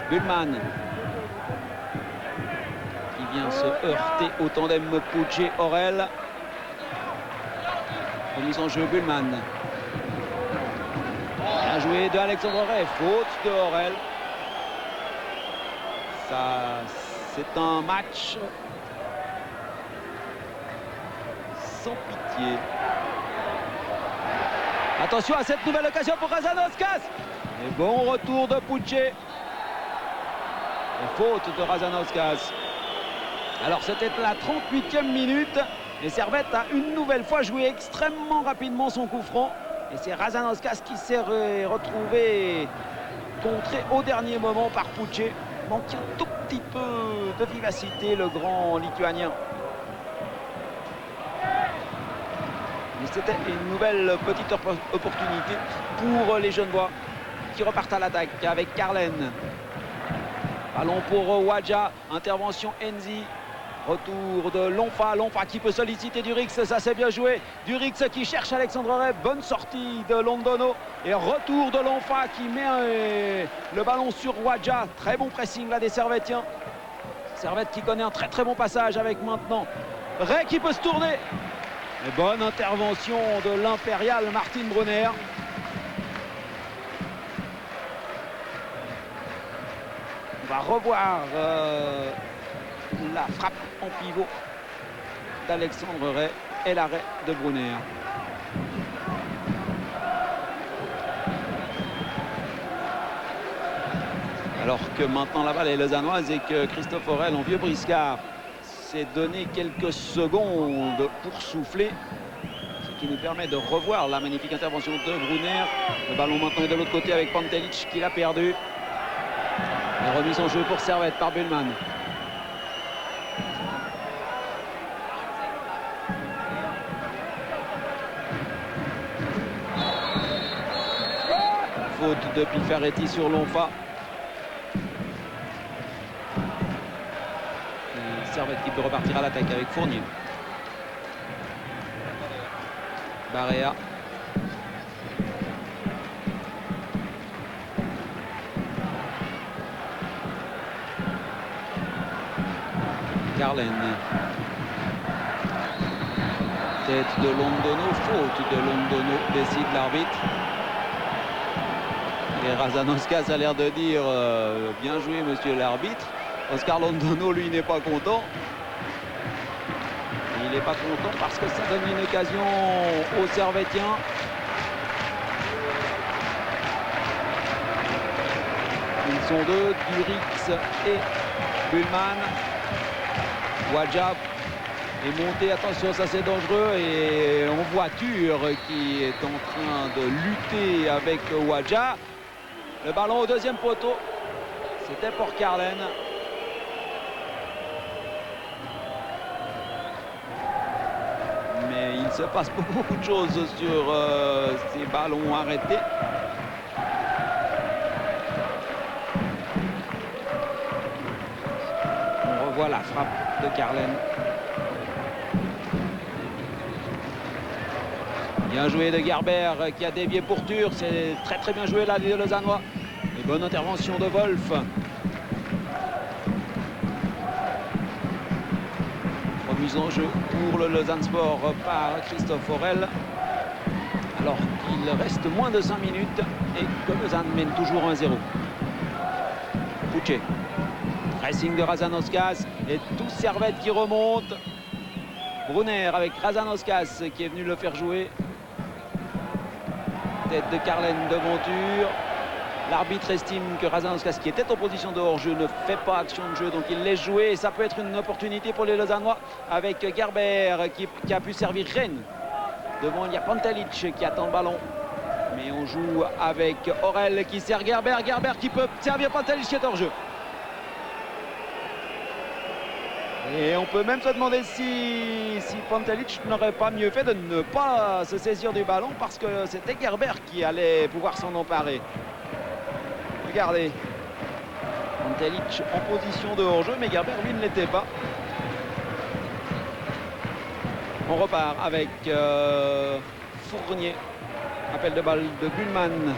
Bullman qui vient se heurter au tandem Pucci-Aurel. Remise en jeu Bullman. Bien joué de Alexandre Ray. Faute de Aurel. Ça, c'est un match sans pitié. Attention à cette nouvelle occasion pour Razanauskas. Et bon retour de Pucci. Et faute de Razanauskas. Alors c'était la 38e minute. Et Servette a une nouvelle fois joué extrêmement rapidement son coup franc. Et c'est Razanauskas qui s'est retrouvé contré au dernier moment par Pucci. Manque un tout petit peu de vivacité, le grand lituanien. Mais c'était une nouvelle petite opportunité pour les Genevois qui repartent à l'attaque avec Carlen. Ballon pour Wadja, intervention Enzi. Retour de Lonfa, qui peut solliciter Durix, ça c'est bien joué. Durix qui cherche Alexandre Ray, bonne sortie de Londono. Et retour de Lonfa qui met le ballon sur Wadja. Très bon pressing là des Servetiens. Servette qui connaît un très bon passage avec maintenant Ray qui peut se tourner. Et bonne intervention de l'impérial Martin Brunner. On va revoir la frappe en pivot d'Alexandre Ray et l'arrêt de Brunner. Alors que maintenant la balle est lausannoise et que Christophe Aurel en vieux briscard s'est donné quelques secondes pour souffler, ce qui nous permet de revoir la magnifique intervention de Brunner. Le ballon maintenant est de l'autre côté avec Pantelic qui l'a perdu. Et remise en jeu pour Servette par Bullman. Faute de Pifaretti sur Lonfa. Servette qui peut repartir à l'attaque avec Fournier. Barea. Carlen. Tête de Londono, faute de Londono, décide l'arbitre. Et Razanauskas a l'air de dire bien joué monsieur l'arbitre. Oscar Londono lui n'est pas content. Il n'est pas content parce que ça donne une occasion aux Servétiens. Ils sont deux, Durix et Bullman. Wadja est monté, attention ça c'est dangereux, et en voiture qui est en train de lutter avec Wadja. Le ballon au deuxième poteau, c'était pour Carlen. Mais il se passe beaucoup de choses sur ces ballons arrêtés. On revoit la frappe de Carlen. Bien joué de Gerber qui a dévié pour Tur. C'est très bien joué là, les Lausannois. Et bonne intervention de Wolf. Remise en jeu pour le Lausanne Sport par Christophe Aurel. Alors qu'il reste moins de 5 minutes et que Lausanne mène toujours 1-0. Pucce. Pressing de Razanauskas et tout Servette qui remonte. Brunner avec Razanauskas qui est venu le faire jouer. Tête de Carlen devant Tur. L'arbitre estime que Razanauskas, qui était en position de hors-jeu, ne fait pas action de jeu, donc il laisse jouer. Et ça peut être une opportunité pour les Lausannois avec Gerber qui a pu servir Rennes. Devant, il y a Pantelic qui attend le ballon. Mais on joue avec Aurel qui sert Gerber. Gerber qui peut servir Pantelic qui est hors-jeu. Et on peut même se demander si Pantelic n'aurait pas mieux fait de ne pas se saisir du ballon parce que c'était Gerber qui allait pouvoir s'en emparer. Regardez. Pantelic en position de hors-jeu, mais Gerber, lui, ne l'était pas. On repart avec Fournier. Appel de balle de Bullman.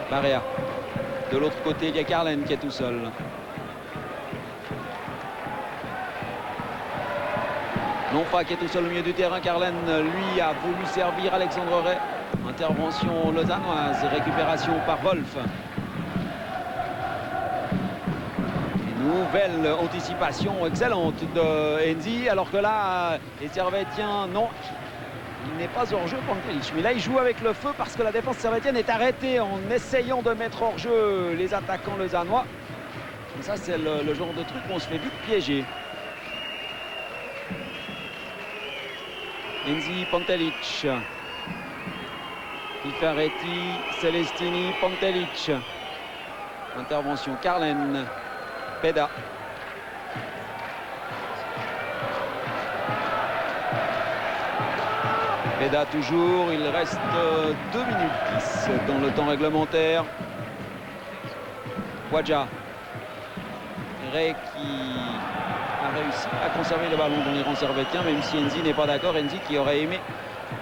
Barea. De l'autre côté, il y a Carlen qui est tout seul. Lonfa qui est tout seul au milieu du terrain. Carlen, lui, a voulu servir Alexandre Ray. Intervention lausannoise, récupération par Wolf. Nouvelle anticipation excellente de Enzi, alors que là, les Servettiens, non, il n'est pas hors-jeu pour Pantelic. Mais là, il joue avec le feu parce que la défense servettienne est arrêtée en essayant de mettre hors-jeu les attaquants lausannois. Et ça, c'est le genre de truc où on se fait vite piéger. Enzi, Pantelic. Pifaretti, Celestini, Pantelic. Intervention Carlen, Peda. Peda toujours, il reste 2 minutes 10 dans le temps réglementaire. Wadja. Ray qui a réussi à conserver le ballon dans les rangs servettiens, même si Enzi n'est pas d'accord. Enzi qui aurait aimé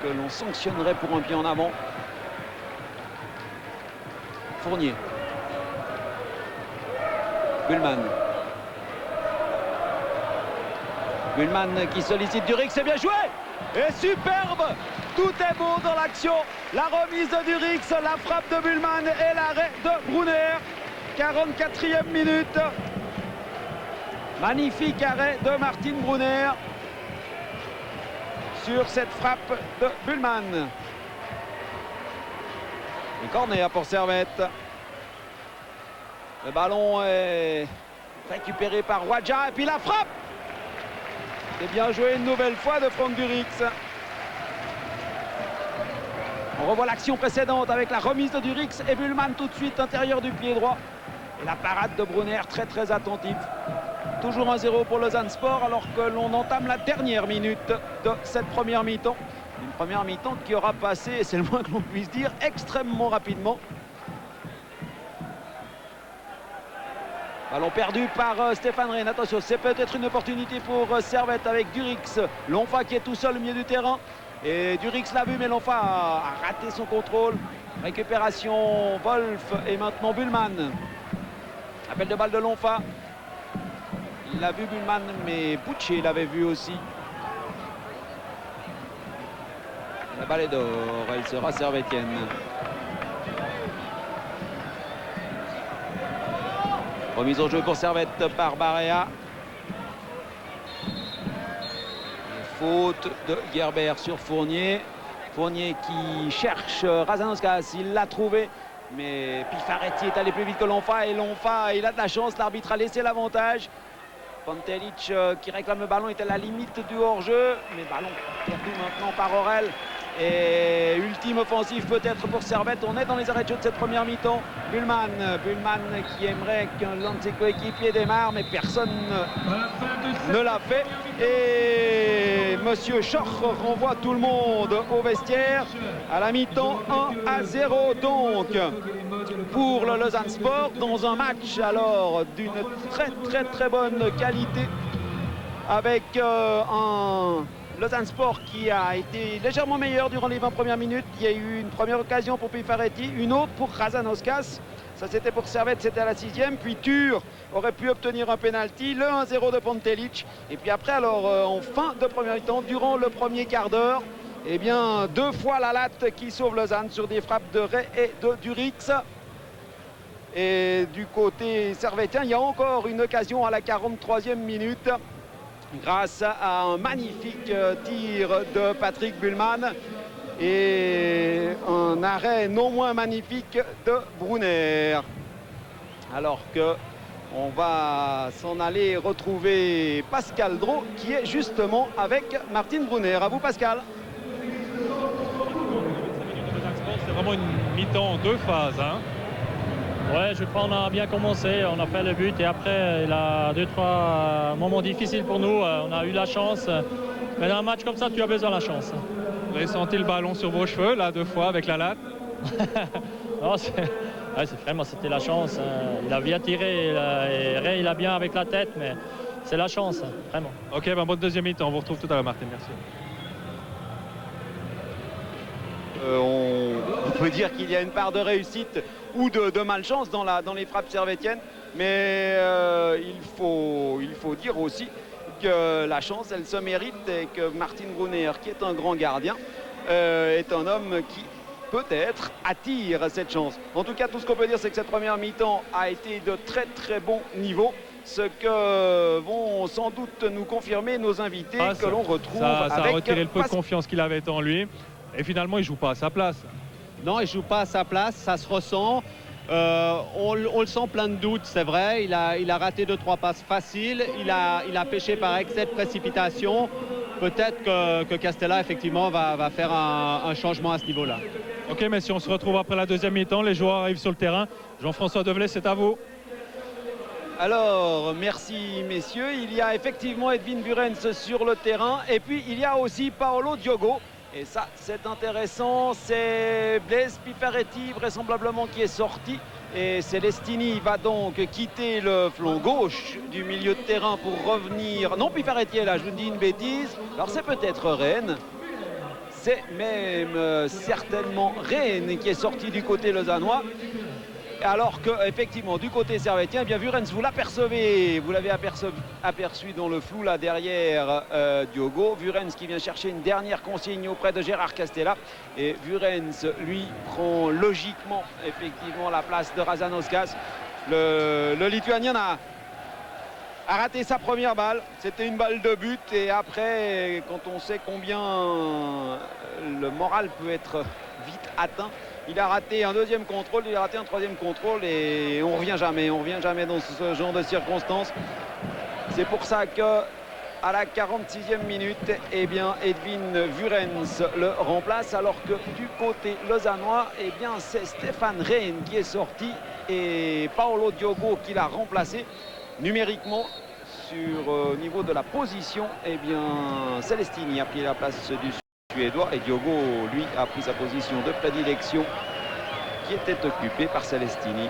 que l'on sanctionnerait pour un pied en avant. Fournier. Bullman. Bullman qui sollicite Durix, c'est bien joué. Et superbe. Tout est beau dans l'action. La remise de Durix, la frappe de Bullman et l'arrêt de Brunner. 44e minute. Magnifique arrêt de Martin Brunner sur cette frappe de Bullman. Le corner pour Servette. Le ballon est récupéré par Wadja et puis la frappe. C'est bien joué une nouvelle fois de Franck Durix. On revoit l'action précédente avec la remise de Durix et Bullman tout de suite intérieur du pied droit. Et la parade de Brunner très attentif. Toujours 1-0 pour Lausanne Sport alors que l'on entame la dernière minute de cette première mi-temps. Une première mi-temps qui aura passé, c'est le moins que l'on puisse dire, extrêmement rapidement. Ballon perdu par Stéphane Rennes. Attention, c'est peut-être une opportunité pour Servette avec Durix. Lonfa qui est tout seul au milieu du terrain. Et Durix l'a vu, mais Lonfa a raté son contrôle. Récupération Wolf et maintenant Bullman. Appel de balle de Lonfa. Il l'a vu Bullman, mais Pucce l'avait vu aussi. La balle est d'or, elle sera servettienne. Remise au jeu pour Servette par Barea. Faute de Gerber sur Fournier. Fournier qui cherche Razanauskas, il l'a trouvé. Mais Pifaretti est allé plus vite que Lonfa et Lonfa, il a de la chance, l'arbitre a laissé l'avantage. Pantelic qui réclame le ballon est à la limite du hors-jeu, mais ballon perdu maintenant par Aurel. Et ultime offensive peut-être pour Servette. On est dans les arrêts de jeu de cette première mi-temps. Bullman qui aimerait qu'un l'un de ses coéquipiers démarre, mais personne ne l'a fait. Et Monsieur Schorr renvoie tout le monde au vestiaire. À la mi-temps, 1-0 donc pour le Lausanne Sport, dans un match alors d'une très bonne qualité, avec un Lausanne Sport qui a été légèrement meilleur durant les 20 premières minutes. Il y a eu une première occasion pour Pifaretti, une autre pour Razanoskas. Ça c'était pour Servette, c'était à la 6e. Puis Tur aurait pu obtenir un penalty, le 1-0 de Pantelic. Et puis après, alors en fin de première mi-temps, durant le premier quart d'heure, eh bien 2 fois la latte qui sauve Lausanne sur des frappes de Ray et de Durix. Et du côté servettien, il y a encore une occasion à la 43e minute, grâce à un magnifique tir de Patrick Bullman et un arrêt non moins magnifique de Brunner. Alors que on va s'en aller retrouver Pascal Drault, qui est justement avec Martin Brunner. À vous Pascal. C'est vraiment une mi-temps en 2 phases, hein. Ouais, je crois qu'on a bien commencé, on a fait le but et après il a 2-3 moments difficiles pour nous, on a eu la chance. Mais dans un match comme ça, tu as besoin de la chance. Vous avez senti le ballon sur vos cheveux, là, 2 fois avec la latte? Non, vraiment, c'était la chance. Il a bien tiré et Ray, il a bien avec la tête, mais c'est la chance, vraiment. Ok, ben, bonne deuxième mi-temps, on vous retrouve tout à l'heure Martin, merci. On peut dire qu'il y a une part de réussite ou de malchance dans les frappes servettiennes, mais il faut dire aussi que la chance, elle se mérite, et que Martin Brunner, qui est un grand gardien, est un homme qui peut-être attire cette chance. En tout cas, tout ce qu'on peut dire, c'est que cette première mi-temps a été de très bon niveau, ce que vont sans doute nous confirmer nos invités que l'on retrouve ça avec a retiré le peu de confiance qu'il avait en lui. Et finalement, il ne joue pas à sa place. Non, il ne joue pas à sa place, ça se ressent. On le sent plein de doutes, c'est vrai. Il a raté 2-3 passes faciles. Il a pêché par excès de précipitation. Peut-être que Castella, effectivement, va faire un changement à ce niveau-là. Ok, mais si on se retrouve après la deuxième mi-temps, les joueurs arrivent sur le terrain. Jean-François Develay, c'est à vous. Alors, merci messieurs. Il y a effectivement Edwin Burens sur le terrain. Et puis, il y a aussi Paolo Diogo. Et ça, c'est intéressant. C'est Blaise Pifaretti, vraisemblablement, qui est sorti. Et Celestini va donc quitter le flanc gauche du milieu de terrain pour revenir. Non, Pifaretti est là, je vous dis une bêtise. Alors, c'est peut-être Rennes. C'est même certainement Rennes qui est sorti du côté lausannois. Alors que, effectivement, du côté servettien, eh bien Vurens, vous l'apercevez, vous l'avez aperçu dans le flou là derrière Diogo. Vurens qui vient chercher une dernière consigne auprès de Gérard Castella. Et Vurens, lui, prend logiquement, effectivement, la place de Razanoskas. Le Lituanien a raté sa première balle. C'était une balle de but. Et après, quand on sait combien le moral peut être vite atteint, il a raté un deuxième contrôle, il a raté un troisième contrôle et on revient jamais dans ce genre de circonstances. C'est pour ça que à la 46e minute, eh bien Edwin Vurens le remplace, alors que du côté lausannois, eh bien c'est Stéphane Rehn qui est sorti et Paolo Diogo qui l'a remplacé. Numériquement, au niveau de la position, eh bien Celestini a pris la place du Suédois et Diogo, lui, a pris sa position de prédilection qui était occupée par Celestini.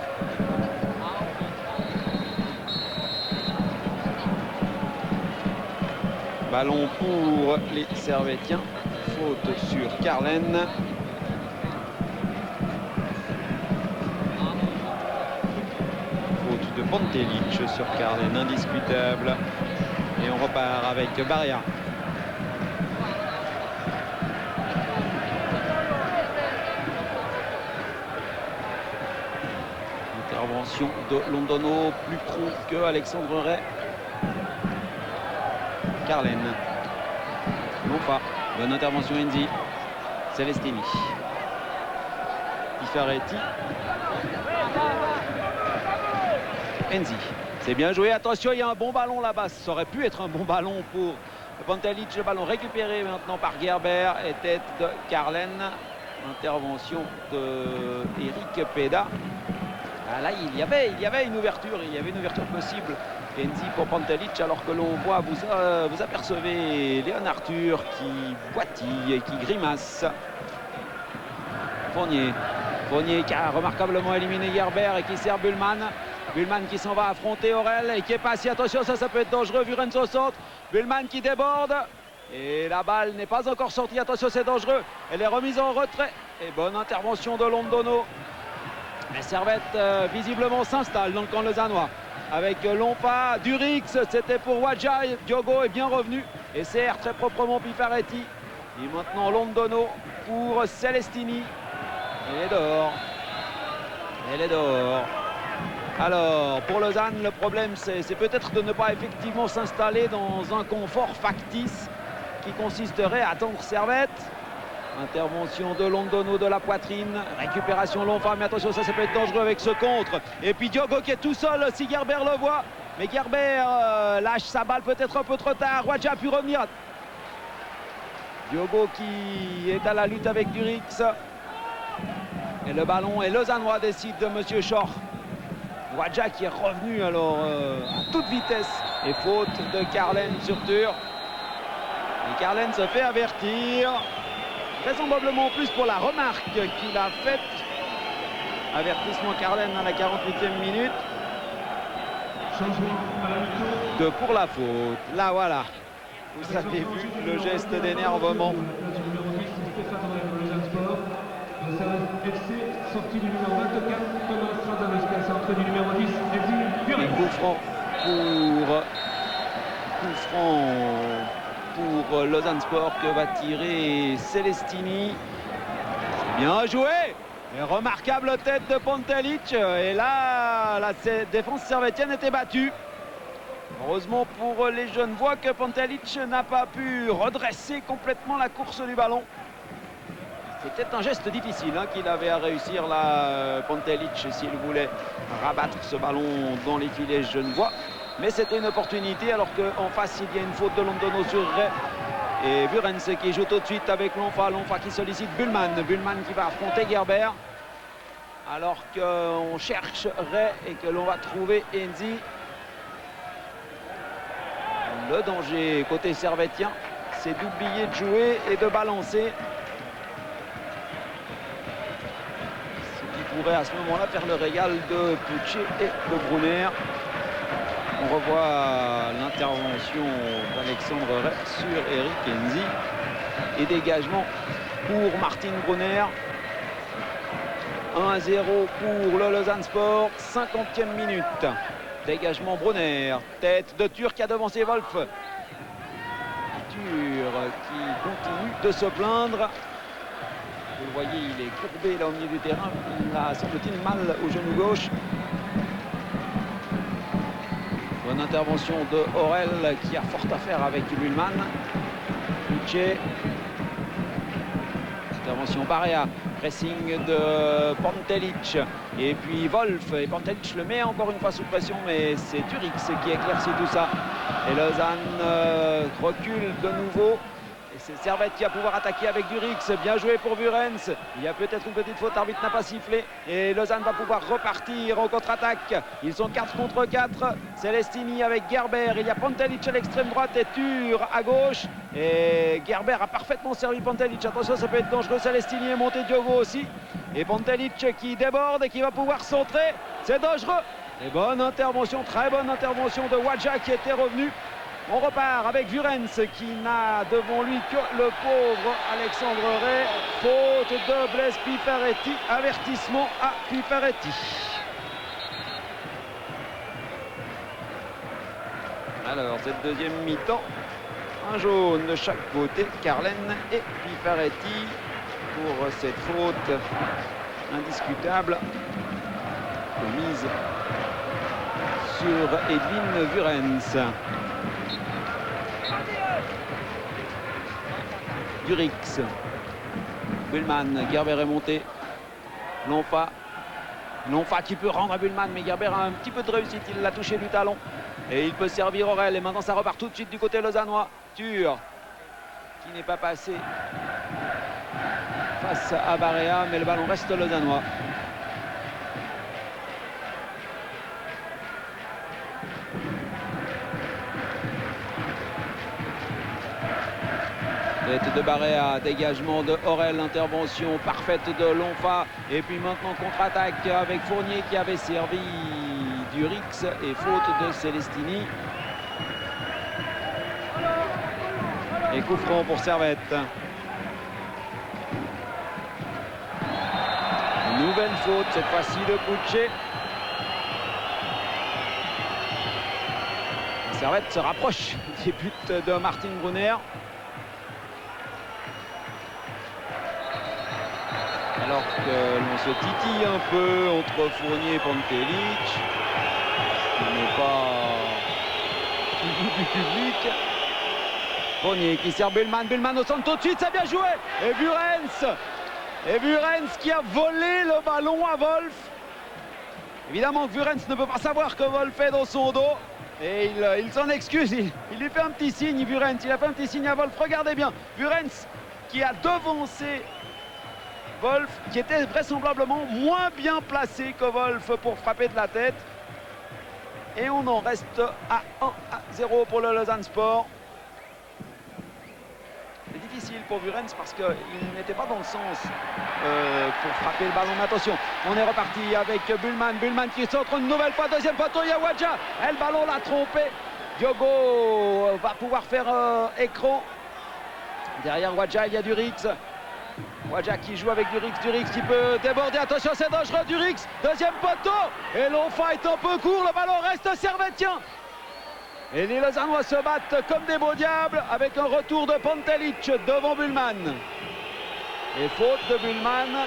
Ballon pour les Servettiens. Faute sur Carlen. Faute de Pantelic sur Carlen, indiscutable. Et on repart avec Barria. Intervention de Londono, plus pro que Alexandre Ray. Carlen. Non pas. Bonne intervention Enzi. Celestini. Pifaretti. Enzi. C'est bien joué. Attention, il y a un bon ballon là-bas. Ça aurait pu être un bon ballon pour Pantelic, le ballon récupéré maintenant par Gerber et tête de Carlen. Intervention de Eric Peda. Ah, là, il y avait une ouverture possible. Enzi pour Pantelic, alors que l'on voit, vous apercevez Léon Arthur qui boitille et qui grimace. Fournier qui a remarquablement éliminé Gerber et qui sert Buhlmann. Buhlmann qui s'en va affronter Aurel et qui est passé. Attention, ça peut être dangereux. Vurenz au centre. Buhlmann qui déborde. Et la balle n'est pas encore sortie. Attention, c'est dangereux. Elle est remise en retrait. Et bonne intervention de Londono. Les Servette visiblement s'installe dans le camp lausannois. Avec Lompa, Durix, c'était pour Wadja. Diogo est bien revenu et sert très proprement Pifaretti. Et maintenant Londono pour Celestini. Elle est dehors. Alors, pour Lausanne, le problème, c'est peut-être de ne pas effectivement s'installer dans un confort factice qui consisterait à attendre Servette. Intervention de Londono de la poitrine. Récupération Lompa, mais attention, ça peut être dangereux avec ce contre. Et puis Diogo qui est tout seul, si Gerber le voit. Mais Gerber lâche sa balle peut-être un peu trop tard. Wadja a pu revenir. Diogo qui est à la lutte avec Durix. Et le ballon, et Lausannois décide de Monsieur Schorr. Wadja qui est revenu alors à toute vitesse. Et faute de Carlen sur Tur. Et Carlen se fait avertir. Vraisemblablement plus pour la remarque qu'il a faite. Avertissement Carlen à la 48e minute. Pour la faute. Là voilà. Vous avez vu le geste d'énervement. Sortie du numéro 24, Thomas Stradavesca, entrée du numéro 10, Evzy Coup franc pour Lausanne Sport que va tirer Celestini. Bien joué et remarquable tête de Pantelic. Et là, la défense servétienne était battue. Heureusement pour les Genevois que Pantelic n'a pas pu redresser complètement la course du ballon. C'était un geste difficile qu'il avait à réussir là, Pantelic, s'il voulait rabattre ce ballon dans les filets genevois. Mais c'était une opportunité alors qu'en face il y a une faute de Londono sur Ray. Et Vurenz qui joue tout de suite avec Lompa qui sollicite Buhlmann. Buhlmann qui va affronter Gerber. Alors qu'on cherche Ray et que l'on va trouver Enzi. Le danger côté servétien, c'est d'oublier de jouer et de balancer. Pourrait à ce moment-là faire le régal de Pucci et de Brunner. On revoit l'intervention d'Alexandre Ray sur Eric Enzi et dégagement pour Martin Brunner. 1-0 pour le Lausanne Sport, 50e minute. Dégagement Brunner, tête de Tur qui a devancé Wolf. Tur qui continue de se plaindre. Vous le voyez, il est courbé là au milieu du terrain. Il a semble-t-il mal au genou gauche. Bonne intervention de Aurel qui a fort à faire avec Buhlmann. Pucci. Intervention Barea. Pressing de Pantelic. Et puis Wolf. Et Pantelic le met encore une fois sous pression, mais c'est Durix qui éclaircit tout ça. Et Lausanne recule de nouveau. Et c'est Servette qui va pouvoir attaquer avec Durix. Bien joué pour Vurenz. Il y a peut-être une petite faute, l'arbitre n'a pas sifflé. Et Lausanne va pouvoir repartir en contre-attaque. Ils sont 4 contre 4. Celestini avec Gerber. Il y a Pantelic à l'extrême droite et Tur à gauche. Et Gerber a parfaitement servi Pantelic. Attention, ça peut être dangereux. Celestini est monté, Diogo aussi. Et Pantelic qui déborde et qui va pouvoir centrer. C'est dangereux. Et bonne intervention, très bonne intervention de Wadja qui était revenu. On repart avec Vurenz qui n'a devant lui que le pauvre Alexandre Ray. Faute de Blaise Pifaretti. Avertissement à Pifaretti. Alors cette deuxième mi-temps, un jaune de chaque côté, Carlen et Pifaretti pour cette faute indiscutable mise sur Edwin Vurenz. Durix, Buhlmann, Gerber est monté, Lompa qui peut rendre à Buhlmann, mais Gerber a un petit peu de réussite, il l'a touché du talon et il peut servir Aurel. Et maintenant ça repart tout de suite du côté lausannois. ouverture qui n'est pas passée face à Barea, mais le ballon reste lausannois. Tête de Barea, dégagement de Aurel, intervention parfaite de Lonfa. Et puis maintenant contre-attaque avec Fournier qui avait servi Durix et faute de Celestini. Et coup franc pour Servette. Une nouvelle faute, cette fois-ci de Pucce. Servette se rapproche des buts de Martin Brunner. Alors que l'on se titille un peu entre Fournier et Pantelic, qui n'est pas du public. Fournier qui sert Bullman, Bullman au centre tout de suite, ça a bien joué. Et Vurens qui a volé le ballon à Wolf. Évidemment que Vurens ne peut pas savoir que Wolf est dans son dos. Et il s'en excuse, il lui fait un petit signe, Vurens, il a fait un petit signe à Wolf. Regardez bien, Vurens qui a devancé Wolf, qui était vraisemblablement moins bien placé que Wolf pour frapper de la tête. Et on en reste à 1-0 pour le Lausanne Sport. C'est difficile pour Vurens parce qu'il n'était pas dans le sens pour frapper le ballon. Mais attention, on est reparti avec Bullman. Bullman qui centre une nouvelle fois, deuxième poteau, il y a Wadja. Et le ballon l'a trompé. Diogo va pouvoir faire écran. Derrière Wadja, il y a Durix. Wadja qui joue avec Durix. Durix qui peut déborder. Attention, c'est dangereux. Durix, deuxième poteau. Et Lonfa est un peu court. Le ballon reste servettien. Et les Lausannois se battent comme des beaux diables avec un retour de Pantelic devant Bullman. Et faute de Bullman.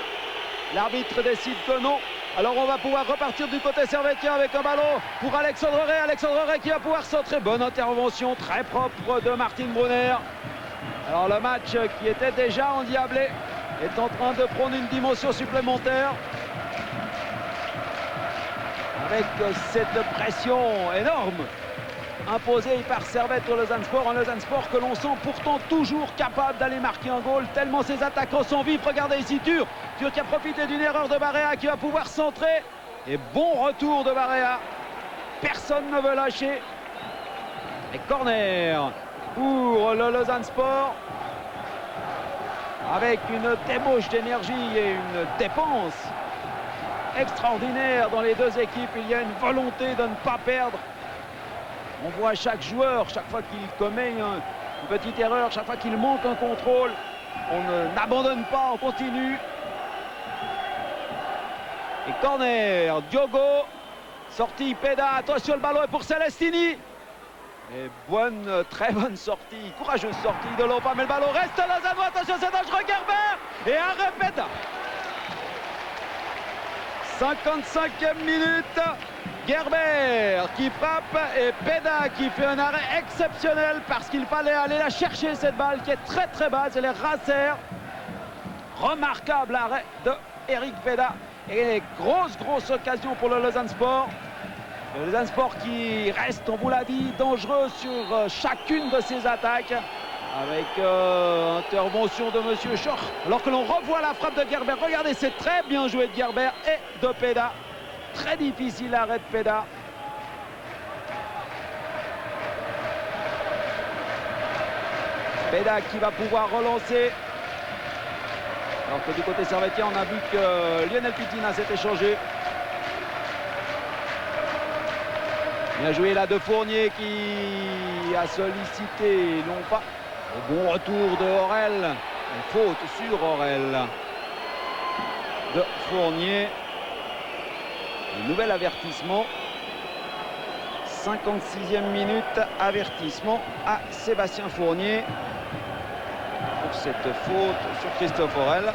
L'arbitre décide que non. Alors on va pouvoir repartir du côté servettien avec un ballon pour Alexandre Ray. Alexandre Ray qui va pouvoir centrer. Bonne intervention très propre de Martin Brunner. Alors le match qui était déjà endiablé est en train de prendre une dimension supplémentaire. Avec cette pression énorme imposée par Servette au Lausanne Sport. Un Lausanne Sport que l'on sent pourtant toujours capable d'aller marquer un goal, tellement ses attaquants sont vifs. Regardez ici Tur qui a profité d'une erreur de Barea qui va pouvoir centrer. Et bon retour de Barea. Personne ne veut lâcher. Et corner pour le Lausanne Sport. Avec une débauche d'énergie et une dépense extraordinaire dans les deux équipes. Il y a une volonté de ne pas perdre. On voit chaque joueur, chaque fois qu'il commet une petite erreur, chaque fois qu'il manque un contrôle, on n'abandonne pas, on continue. Et corner, Diogo, sortie Peda, attention le ballon est pour Celestini. Et très bonne sortie, courageuse sortie de Lonfa, mais le ballon reste lausannois, attention c'est dangereux, Gerber. Et arrêt Peda. 55e minute. Gerber qui frappe et Peda qui fait un arrêt exceptionnel parce qu'il fallait aller la chercher cette balle qui est très très basse. Elle est raser. Remarquable arrêt de Eric Peda et grosse occasion pour le Lausanne Sport. Le Lausanne Sport qui reste, on vous l'a dit, dangereux sur chacune de ses attaques avec intervention de Monsieur Schorr. Alors que l'on revoit la frappe de Gerber. Regardez, c'est très bien joué de Gerber et de Peda. Très difficile l'arrêt de Peda. Peda qui va pouvoir relancer. Alors que du côté servettien, on a vu que Lionel Pitina s'est échangé. Bien joué là de Fournier qui a sollicité Lonfa. Bon retour de Aurel. Une faute sur Aurel de Fournier. Un nouvel avertissement. 56e minute, avertissement à Sébastien Fournier pour cette faute sur Christophe Aurel.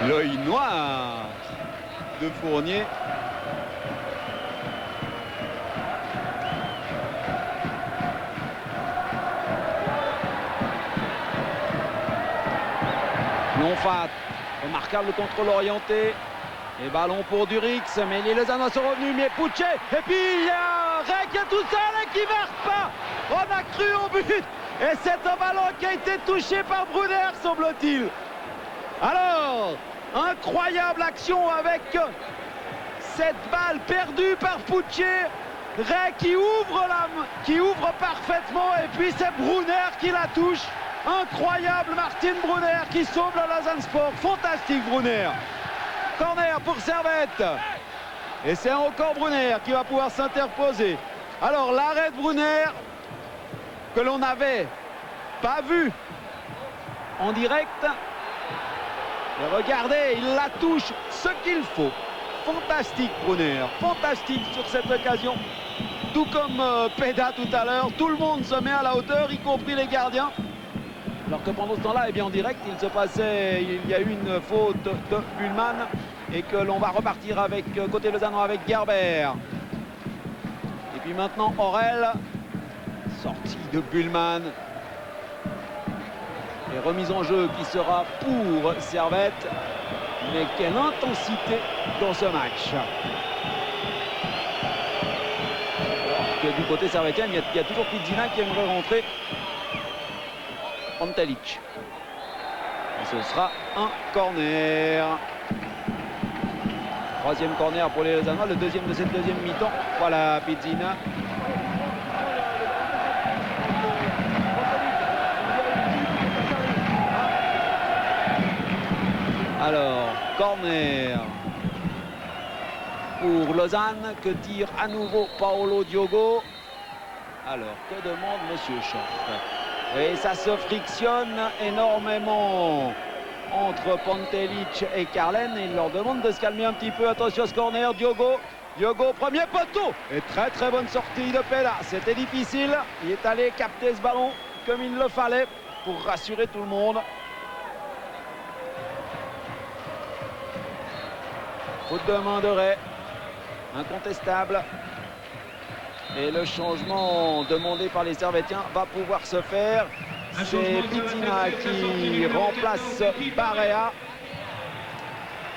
L'œil noir de Fournier. Lonfa, remarquable contrôle orienté. Et ballon pour Durix, mais les Lausannois sont revenus, mais Pucce, et puis il y a Ray qui est tout seul et qui ne marque pas. On a cru au but, et c'est un ballon qui a été touché par Brunner, semble-t-il. Alors, incroyable action avec cette balle perdue par Pucce. Ray qui ouvre parfaitement, et puis c'est Brunner qui la touche. Incroyable, Martin Brunner qui sauve le Lausanne Sport. Fantastique Brunner. Corner pour Servette. Et c'est encore Brunner qui va pouvoir s'interposer. Alors l'arrêt de Brunner que l'on n'avait pas vu en direct. Et regardez, il la touche ce qu'il faut. Fantastique Brunner, fantastique sur cette occasion. Tout comme Peda tout à l'heure, tout le monde se met à la hauteur, y compris les gardiens. Alors que pendant ce temps-là, eh bien, en direct, il y a eu une faute de Buhlmann et que l'on va repartir avec côté lausannois avec Gerber. Et puis maintenant, Aurel, sortie de Buhlmann. Et remise en jeu qui sera pour Servette. Mais quelle intensité dans ce match. Alors que du côté servétien, il y a toujours Pizzina qui aimerait rentrer. Pantelic. Et ce sera un corner. Troisième corner pour les Lausannois, le deuxième de cette deuxième mi-temps. Voilà Pizzina. Alors, corner pour Lausanne, que tire à nouveau Paolo Diogo. Alors, que demande Monsieur Schoff? Et ça se frictionne énormément entre Pantelic et Carlen. Et il leur demande de se calmer un petit peu. Attention à ce corner, Diogo. Diogo, premier poteau. Et très très bonne sortie de Peda. C'était difficile. Il est allé capter ce ballon comme il le fallait pour rassurer tout le monde. Faute de main de Ray. Incontestable. Et le changement demandé par les Servétiens va pouvoir se faire. C'est Pizzina qui remplace Barea.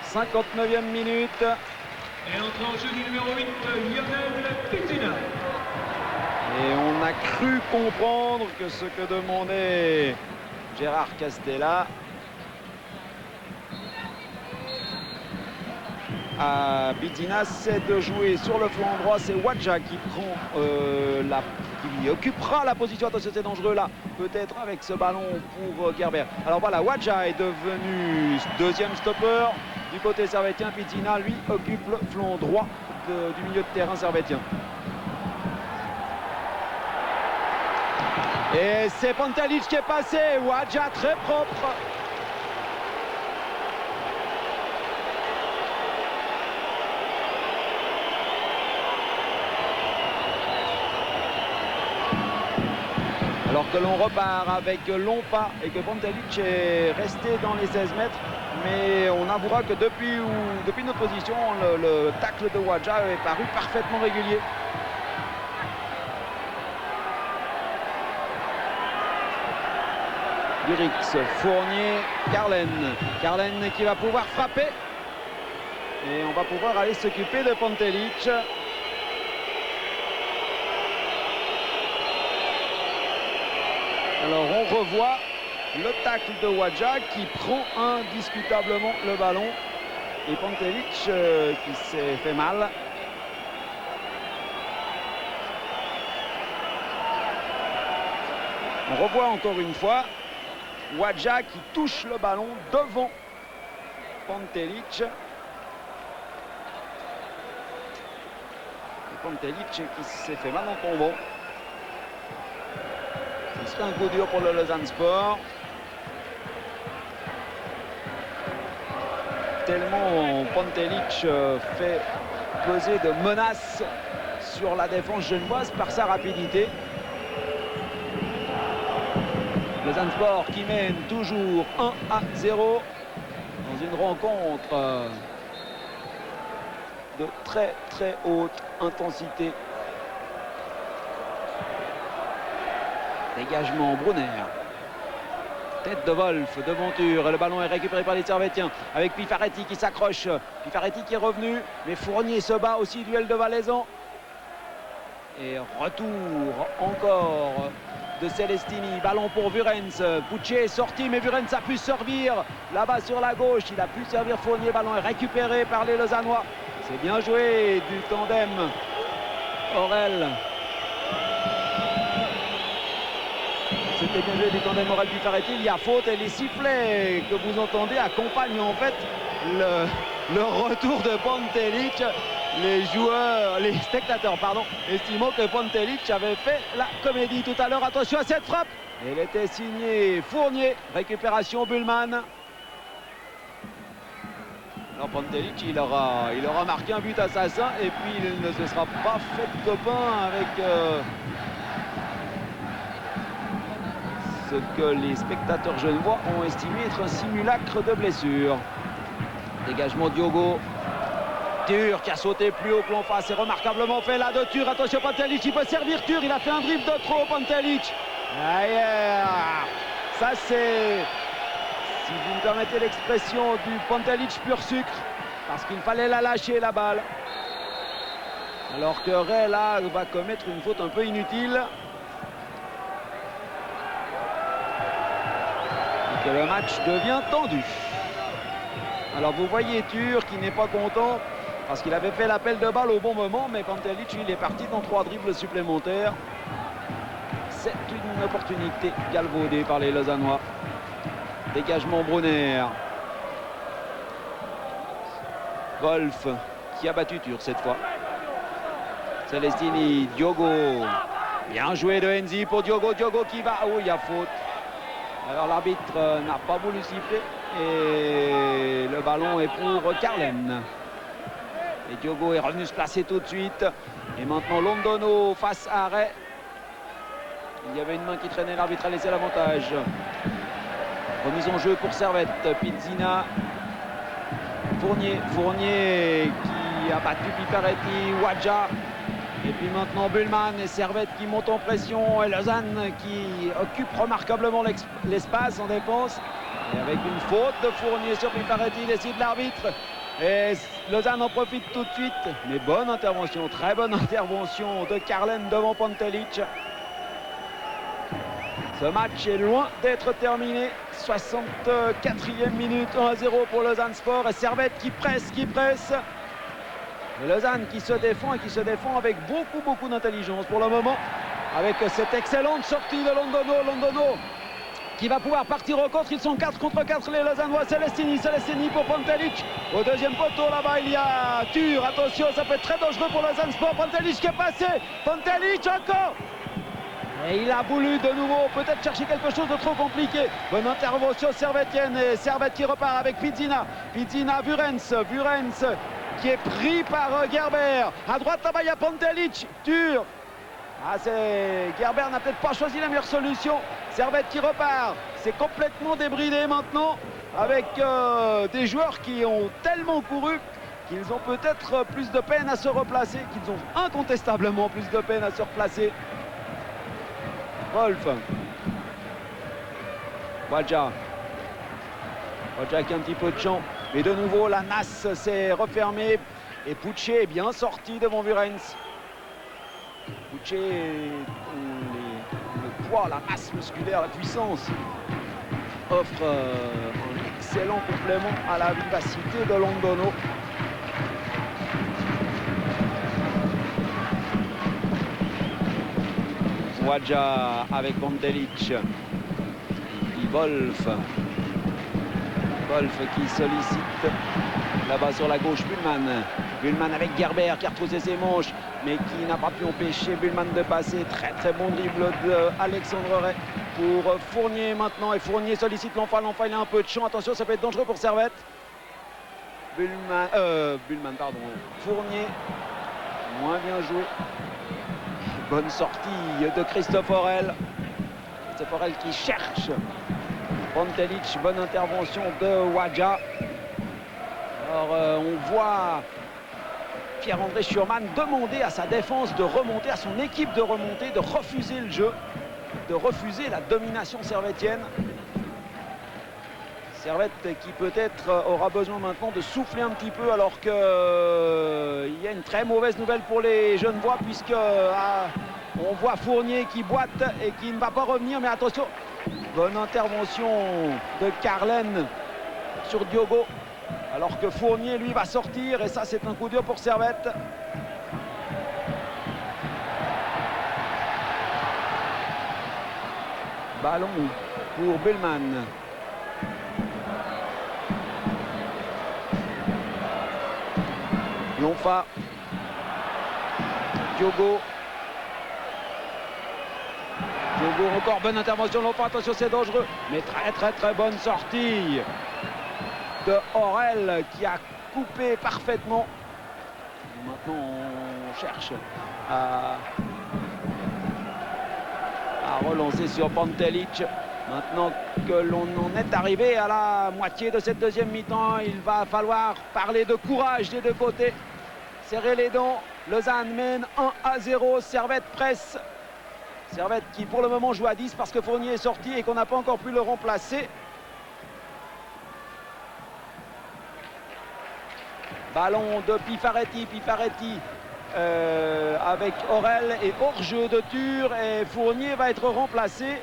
59e minute. Et entre en jeu du numéro 8, Lionel Pizzina. Et on a cru comprendre que ce que demandait Gérard Castella à Pizzina, c'est de jouer sur le flanc droit. C'est Wadja qui prend qui occupera la position. Attention, c'est dangereux là, peut-être avec ce ballon pour Gerber. Alors voilà, Wadja est devenu deuxième stopper du côté servétien. Pizzina, lui, occupe le flanc droit du milieu de terrain servétien. Et c'est Pantelic qui est passé. Wadja très propre. Alors que l'on repart avec Lompa et que Pantelic est resté dans les 16 mètres. Mais on avouera que depuis notre position, le tacle de Wadja est paru parfaitement régulier. Durix, Fournier, Carlen. Carlen qui va pouvoir frapper. Et on va pouvoir aller s'occuper de Pantelic. Alors on revoit le tacle de Wadja qui prend indiscutablement le ballon. Et Pantelic qui s'est fait mal. On revoit encore une fois Wadja qui touche le ballon devant Pantelic. Et Pantelic qui s'est fait mal en tombant. Ce serait un coup dur pour le Lausanne Sport. Tellement Pantelic fait peser de menaces sur la défense genevoise par sa rapidité. Lausanne Sport qui mène toujours 1-0 dans une rencontre de très très haute intensité. Dégagement Brunner. Tête de Wolf, devanture, le ballon est récupéré par les Servétiens avec Pifaretti qui s'accroche. Pifaretti qui est revenu, mais Fournier se bat aussi, duel de Valaisan. Et retour encore de Celestini, ballon pour Vurens. Pucci est sorti, mais Vurens a pu servir là-bas sur la gauche. Il a pu servir Fournier, ballon est récupéré par les Lausannois. C'est bien joué du tandem Aurel. C'était bien joué du tandem Aurel Pifaretti. Il y a faute et les sifflets que vous entendez accompagnent en fait le retour de Pantelic. Les joueurs, les spectateurs, pardon, estimant que Pantelic avait fait la comédie tout à l'heure. Attention à cette frappe. Elle était signée Fournier. Récupération Bullman. Alors Pantelic, il aura marqué un but assassin et puis il ne se sera pas fait de copain avec ce que les spectateurs genevois ont estimé être un simulacre de blessure. Dégagement Diogo. Tur qui a sauté plus haut que l'en face, c'est remarquablement fait là de Tur. Attention Pantelic, il peut servir Tur, il a fait un dribble de trop Pantelic. Ça c'est, si vous me permettez l'expression, du Pantelic pur sucre, parce qu'il fallait la lâcher la balle. Alors que Ray là va commettre une faute un peu inutile. Et que le match devient tendu. Alors vous voyez Tur qui n'est pas content parce qu'il avait fait l'appel de balle au bon moment, mais Pantelic, il est parti dans 3 dribbles supplémentaires. C'est une opportunité galvaudée par les Lausannois. Dégagement Brunner. Wolf qui a battu Tur cette fois. Celestini, Diogo. Bien joué de Enzi pour Diogo. Diogo qui va. Oh, il y a faute. Alors l'arbitre n'a pas voulu siffler et le ballon est pour Carlen. Et Diogo est revenu se placer tout de suite. Et maintenant Londono face à Ray. Il y avait une main qui traînait, l'arbitre a laissé l'avantage. Remise en jeu pour Servette. Pizzina. Fournier qui a battu Pifaretti. Wadja. Et puis maintenant Bullman et Servette qui montent en pression et Lausanne qui occupe remarquablement l'espace en défense. Et avec une faute de Fournier sur Pifaretti, décide l'arbitre. Et Lausanne en profite tout de suite. Mais bonne intervention, très bonne intervention de Carlen devant Pantelic. Ce match est loin d'être terminé. 64e minute, 1-0 pour Lausanne Sport. Et Servette qui presse. Et Lausanne qui se défend et qui se défend avec beaucoup d'intelligence pour le moment. Avec cette excellente sortie de Londono qui va pouvoir partir au contre. Ils sont 4 contre 4 les Lausannois. Celestini pour Pantelic. Au deuxième poteau là-bas il y a Tur. Attention, ça peut être très dangereux pour Lausanne Sport. Pantelic qui est passé. Pantelic encore. Et il a voulu de nouveau peut-être chercher quelque chose de trop compliqué. Bonne intervention servettienne et Servette qui repart avec Pizzina. Vurens qui est pris par Gerber. À droite là-bas il y a Pantelic. Tur. Gerber n'a peut-être pas choisi la meilleure solution. Servette qui repart. C'est complètement débridé maintenant avec des joueurs qui ont tellement couru qu'ils ont peut-être plus de peine à se replacer, qu'ils ont incontestablement plus de peine à se replacer. Wolf. Wadja qui a un petit peu de champ. Mais de nouveau la nasse s'est refermée. Et Pucci est bien sorti devant Vurens. Pucci, le poids, la masse musculaire, la puissance offre un excellent complément à la vivacité de Londono. Wadja avec Pantelic. Wolf qui sollicite là-bas sur la gauche Bullman avec Gerber qui a retroussé ses manches mais qui n'a pas pu empêcher Bullman de passer. Très bon dribble de Alexandre Ray pour Fournier maintenant et Fournier sollicite l'enfant, il a un peu de champ, attention ça peut être dangereux pour Servette. Bullman pardon, Fournier moins bien joué. Bonne sortie de Christophe Aurel qui cherche Pantelic, bonne intervention de Wadja. Alors on voit Pierre-André Schurman demander à sa défense de remonter, à son équipe de remonter, de refuser le jeu, de refuser la domination servettienne. Servette qui peut-être aura besoin maintenant de souffler un petit peu alors qu'il y a une très mauvaise nouvelle pour les Genevois puisque on voit Fournier qui boite et qui ne va pas revenir. Mais attention, bonne intervention de Carlen sur Diogo alors que Fournier lui va sortir et ça c'est un coup dur pour Servette. Ballon pour Bullman. Lonfa. Diogo. Diogo, encore bonne intervention. Lonfa, attention, c'est dangereux. Mais très bonne sortie de Aurel qui a coupé parfaitement. Maintenant, on cherche à relancer sur Pantelic. Maintenant que l'on en est arrivé à la moitié de cette deuxième mi-temps, il va falloir parler de courage des deux côtés. Serrer les dents. Lausanne mène 1-0. Servette presse. Servette qui pour le moment joue à 10 parce que Fournier est sorti et qu'on n'a pas encore pu le remplacer. Ballon de Pifaretti. Pifaretti avec Aurel et hors-jeu de Tur. Et Fournier va être remplacé.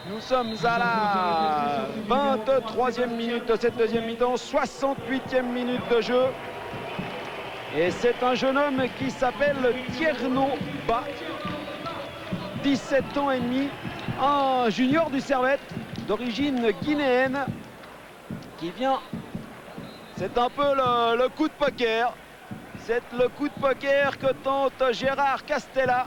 Nous sommes à la 23e minute de cette deuxième mi-temps, 68e minute de jeu. Et c'est un jeune homme qui s'appelle Tierno Ba, 17 ans et demi, un junior du Servette, d'origine guinéenne, qui vient. C'est un peu le coup de poker. C'est le coup de poker que tente Gérard Castella.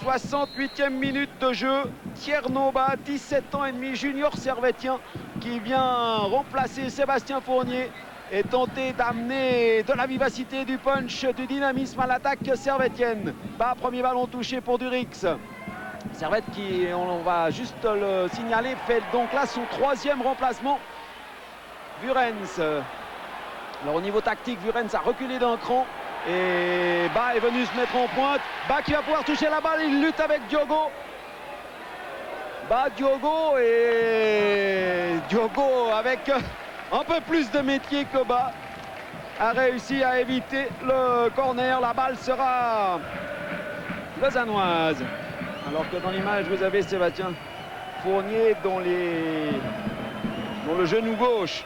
68e minute de jeu, Tierno Ba, 17 ans et demi, junior servettien, qui vient remplacer Sébastien Fournier et tenter d'amener de la vivacité, du punch, du dynamisme à l'attaque servettienne. Ba, premier ballon touché pour Durix. Servette qui, on va juste le signaler, fait donc là son 3e remplacement. Vurens. Alors au niveau tactique, Vurens a reculé d'un cran. Et Ba est venu se mettre en pointe. Ba qui va pouvoir toucher la balle. Il lutte avec Diogo. Ba, Diogo et Diogo avec un peu plus de métier que Ba a réussi à éviter le corner. La balle sera lausannoise. Alors que dans l'image vous avez Sébastien Fournier dont le genou gauche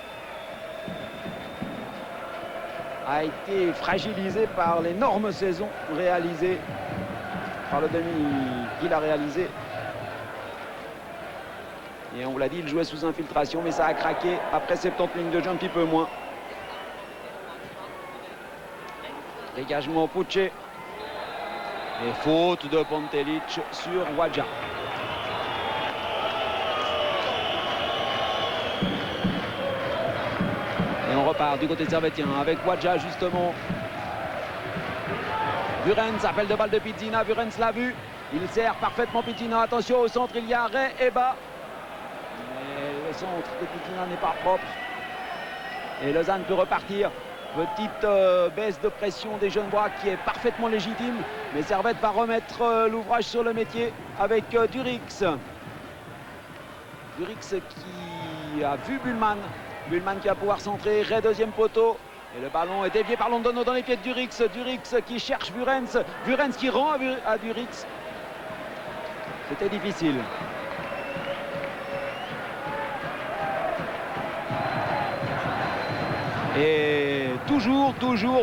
a été fragilisé par l'énorme saison réalisée par le demi qu'il a réalisé. Et on vous l'a dit, il jouait sous infiltration, mais ça a craqué après 70 minutes de jeu, un petit peu moins. Dégagement Pucce. Et faute de Pantelic sur Wadja. Et on repart du côté servettien avec Wadja justement. Vurens, appel de balle de Pizzina. Vurens l'a vu. Il sert parfaitement Pizzina. Attention au centre, il y a Ray et Ba. Mais le centre de Pizzina n'est pas propre. Et Lausanne peut repartir. Petite baisse de pression des Genevois qui est parfaitement légitime. Mais Servette va remettre l'ouvrage sur le métier avec Durix. Durix qui a vu Bullman. Bullman qui va pouvoir centrer, Ray deuxième poteau. Et le ballon est dévié par Londono dans les pieds de Durix. Durix qui cherche Vurens. Vurens qui rend à Durix. C'était difficile. Et toujours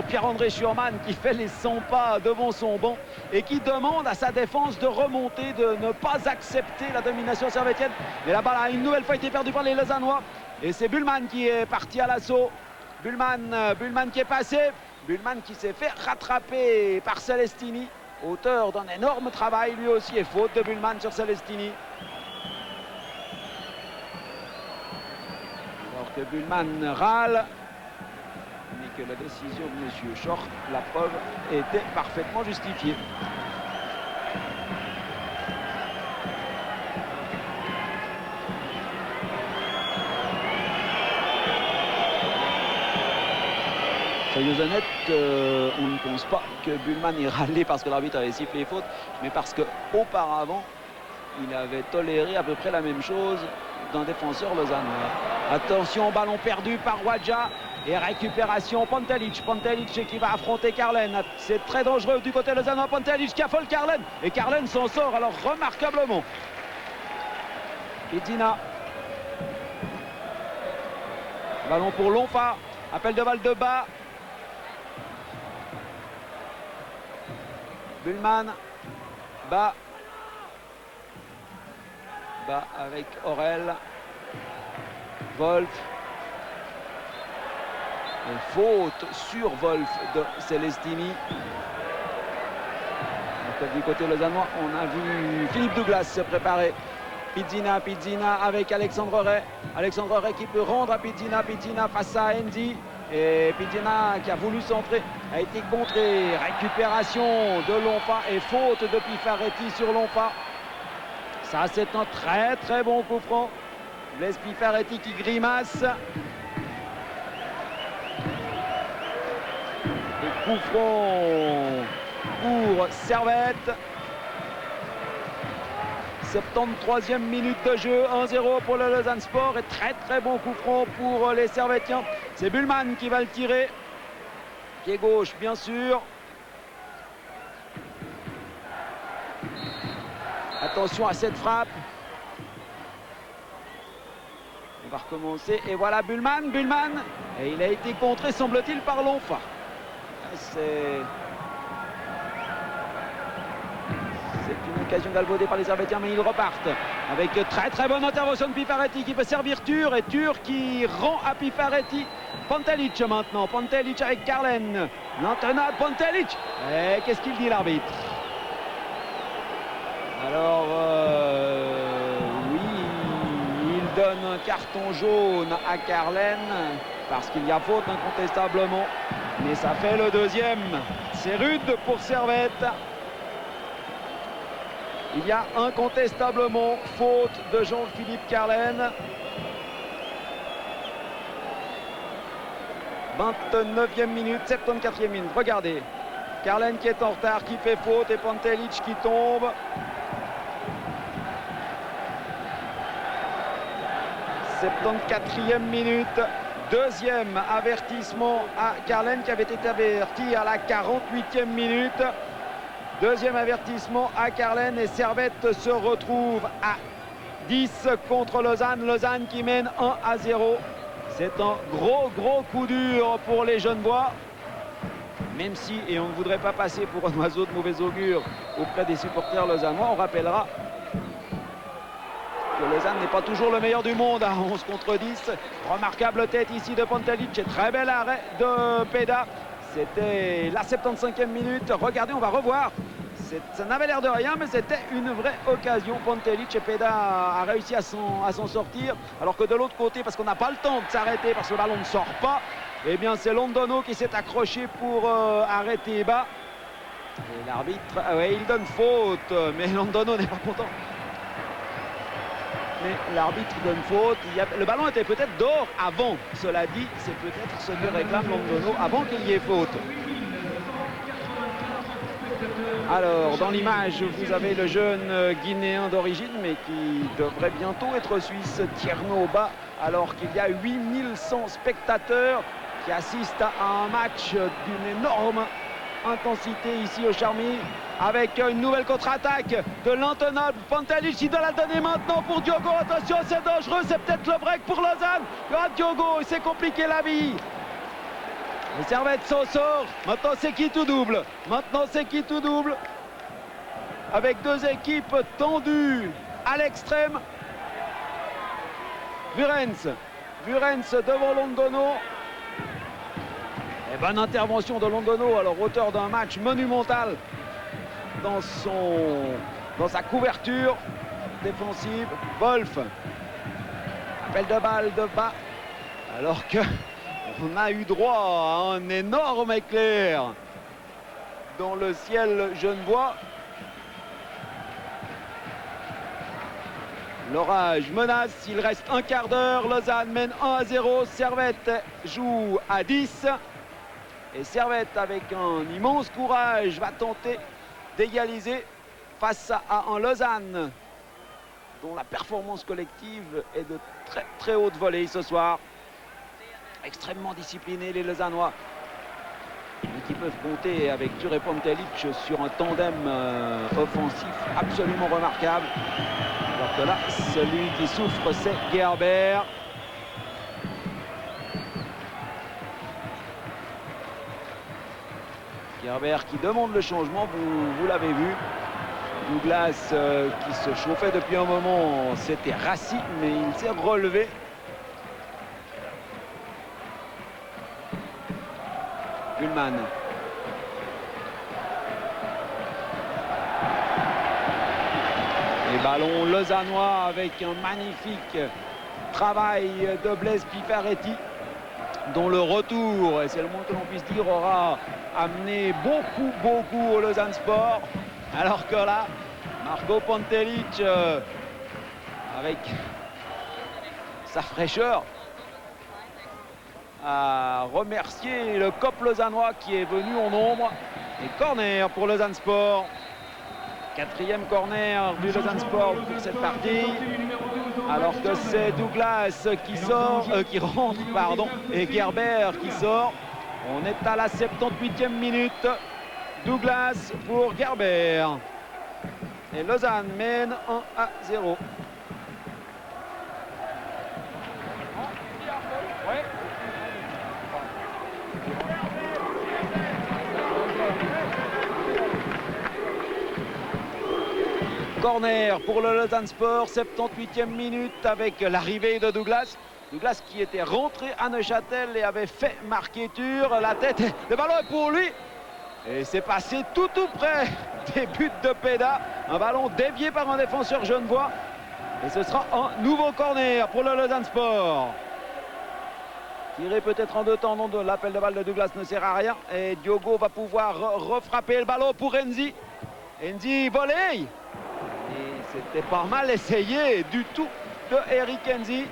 Pierre-André Schurman qui fait les 100 pas devant son banc et qui demande à sa défense de remonter, de ne pas accepter la domination servettienne. Et la balle a une nouvelle fois été perdue par les Lausannois. Et c'est Bullman qui est parti à l'assaut. Bullman qui est passé. Bullman qui s'est fait rattraper par Celestini, auteur d'un énorme travail lui aussi. Et faute de Bullman sur Celestini. Alors que Bullman râle. Mais que la décision de M. Short, la preuve, était parfaitement justifiée. Soyons honnêtes, on ne pense pas que Bullman ait râlé parce que l'arbitre avait sifflé faute, mais parce qu'auparavant, il avait toléré à peu près la même chose d'un défenseur lausannois. Attention, ballon perdu par Wadja. Et récupération, Pantelic qui va affronter Carlen. C'est très dangereux du côté lausannois. Pantelic qui affole Carlen. Et Carlen s'en sort alors remarquablement. Pizzina. Ballon pour Lonfa. Appel de balle de bas. Bullman. Bas. Bas avec Aurel. Wolf. Une faute sur Wolf de Celestini. Donc, du côté lausannois, on a vu Philippe Douglas se préparer. Pizzina avec Alexandre Ray. Alexandre Ray qui peut rendre à Pizzina face à Enzi. Et Pizzina qui a voulu centrer a été contré. Récupération de Lonfa et faute de Pifaretti sur Lonfa. Ça, c'est un très très bon coup franc. Blaise Pifaretti qui grimace. Et coup franc pour Servette. 73e minute de jeu, 1-0 pour le Lausanne Sport. Et très très bon coup franc pour les Servettiens. C'est Bullman qui va le tirer. Pied gauche, bien sûr. Attention à cette frappe. On va recommencer. Et voilà Bullman. Et il a été contré, semble-t-il, par Lonfa. C'est une occasion galvaudée par les Servettiens, mais ils repartent avec très très bonne intervention de Pifaretti qui peut servir Tur, et Tur qui rend à Pifaretti. Pantelic maintenant, Pantelic avec Carlen, l'entraîneur Pantelic. Et qu'est-ce qu'il dit l'arbitre? Alors oui, il donne un carton jaune à Carlen parce qu'il y a faute incontestablement, mais ça fait le deuxième. C'est rude pour Servette. Il y a incontestablement faute de Jean-Philippe Carlen. 29e minute, 74e minute. Regardez, Carlen qui est en retard, qui fait faute, et Pantelic qui tombe. 74e minute. Deuxième avertissement à Carlen qui avait été averti à la 48e minute. Deuxième avertissement à Carlen et Servette se retrouve à 10 contre Lausanne. Lausanne qui mène 1-0. C'est un gros coup dur pour les Genevois. Même si, et on ne voudrait pas passer pour un oiseau de mauvais augure auprès des supporters lausannois, on rappellera que Lausanne n'est pas toujours le meilleur du monde à 11 contre 10. Remarquable tête ici de Pantelic et très bel arrêt de Peda. C'était la 75e minute. Regardez, on va revoir. Ça n'avait l'air de rien, mais c'était une vraie occasion. Pantelic et Peda a réussi à s'en sortir. Alors que de l'autre côté, parce qu'on n'a pas le temps de s'arrêter, parce que le ballon ne sort pas, eh bien c'est Londono qui s'est accroché pour arrêter bas. Et l'arbitre, ouais, il donne faute, mais Londono n'est pas content. Mais l'arbitre donne faute. Le ballon était peut-être dehors avant. Cela dit, c'est peut-être ce que réclame Londono avant qu'il y ait faute. Alors, dans l'image, vous avez le jeune Guinéen d'origine, mais qui devrait bientôt être suisse, Tierno Ba, alors qu'il y a 8100 spectateurs qui assistent à un match d'une énorme intensité ici au Charmy, avec une nouvelle contre-attaque de l'intenable Pantelic. Il doit la donner maintenant pour Diogo. Attention, c'est dangereux, c'est peut-être le break pour Lausanne. Ah, Diogo, il s'est compliqué la vie. Les Servette s'en sort. Maintenant, c'est qui tout double? Avec deux équipes tendues à l'extrême. Vurens devant Londono. Et bonne intervention de Londono, alors auteur d'un match monumental dans sa couverture défensive. Wolf, appel de balle de bas, alors que on a eu droit à un énorme éclair dans le ciel genevois. L'orage menace, il reste un quart d'heure. Lausanne mène 1-0. Servette joue à 10. Et Servette, avec un immense courage, va tenter d'égaliser face à un Lausanne dont la performance collective est de très très haute volée ce soir. Extrêmement disciplinés les Lausannois, mais qui peuvent compter avec Ture et Pantelic sur un tandem offensif absolument remarquable. Alors que là, celui qui souffre, c'est Gerber. Gerber qui demande le changement, vous l'avez vu. Douglas qui se chauffait depuis un moment, c'était rassis, mais il s'est relevé. Buhlmann. Et ballon lausannois avec un magnifique travail de Blaise Pifaretti, dont le retour, et c'est le moins que l'on puisse dire, aura amené beaucoup au Lausanne Sport. Alors que là, Marco Pantelic, avec sa fraîcheur, a remercié le COP lausannois qui est venu en nombre. Et corner pour Lausanne Sport. 4e corner du Lausanne Sport pour cette partie. Alors que c'est Douglas qui sort, qui rentre, pardon, et Gerber qui sort. On est à la 78e minute. Douglas pour Gerber. Et Lausanne mène 1-0. Corner pour le Lausanne Sport, 78e minute avec l'arrivée de Douglas. Douglas qui était rentré à Neuchâtel et avait fait marquer Ture. La tête, le ballon est pour lui. Et c'est passé tout près des buts de Peda. Un ballon dévié par un défenseur genevois. Et ce sera un nouveau corner pour le Lausanne Sport. Tiré peut-être en deux temps, non, de l'appel de balle de Douglas ne sert à rien. Et Diogo va pouvoir refrapper le ballon pour Enzi. Enzi volée. Et c'était pas mal essayé du tout de Eric Enzi.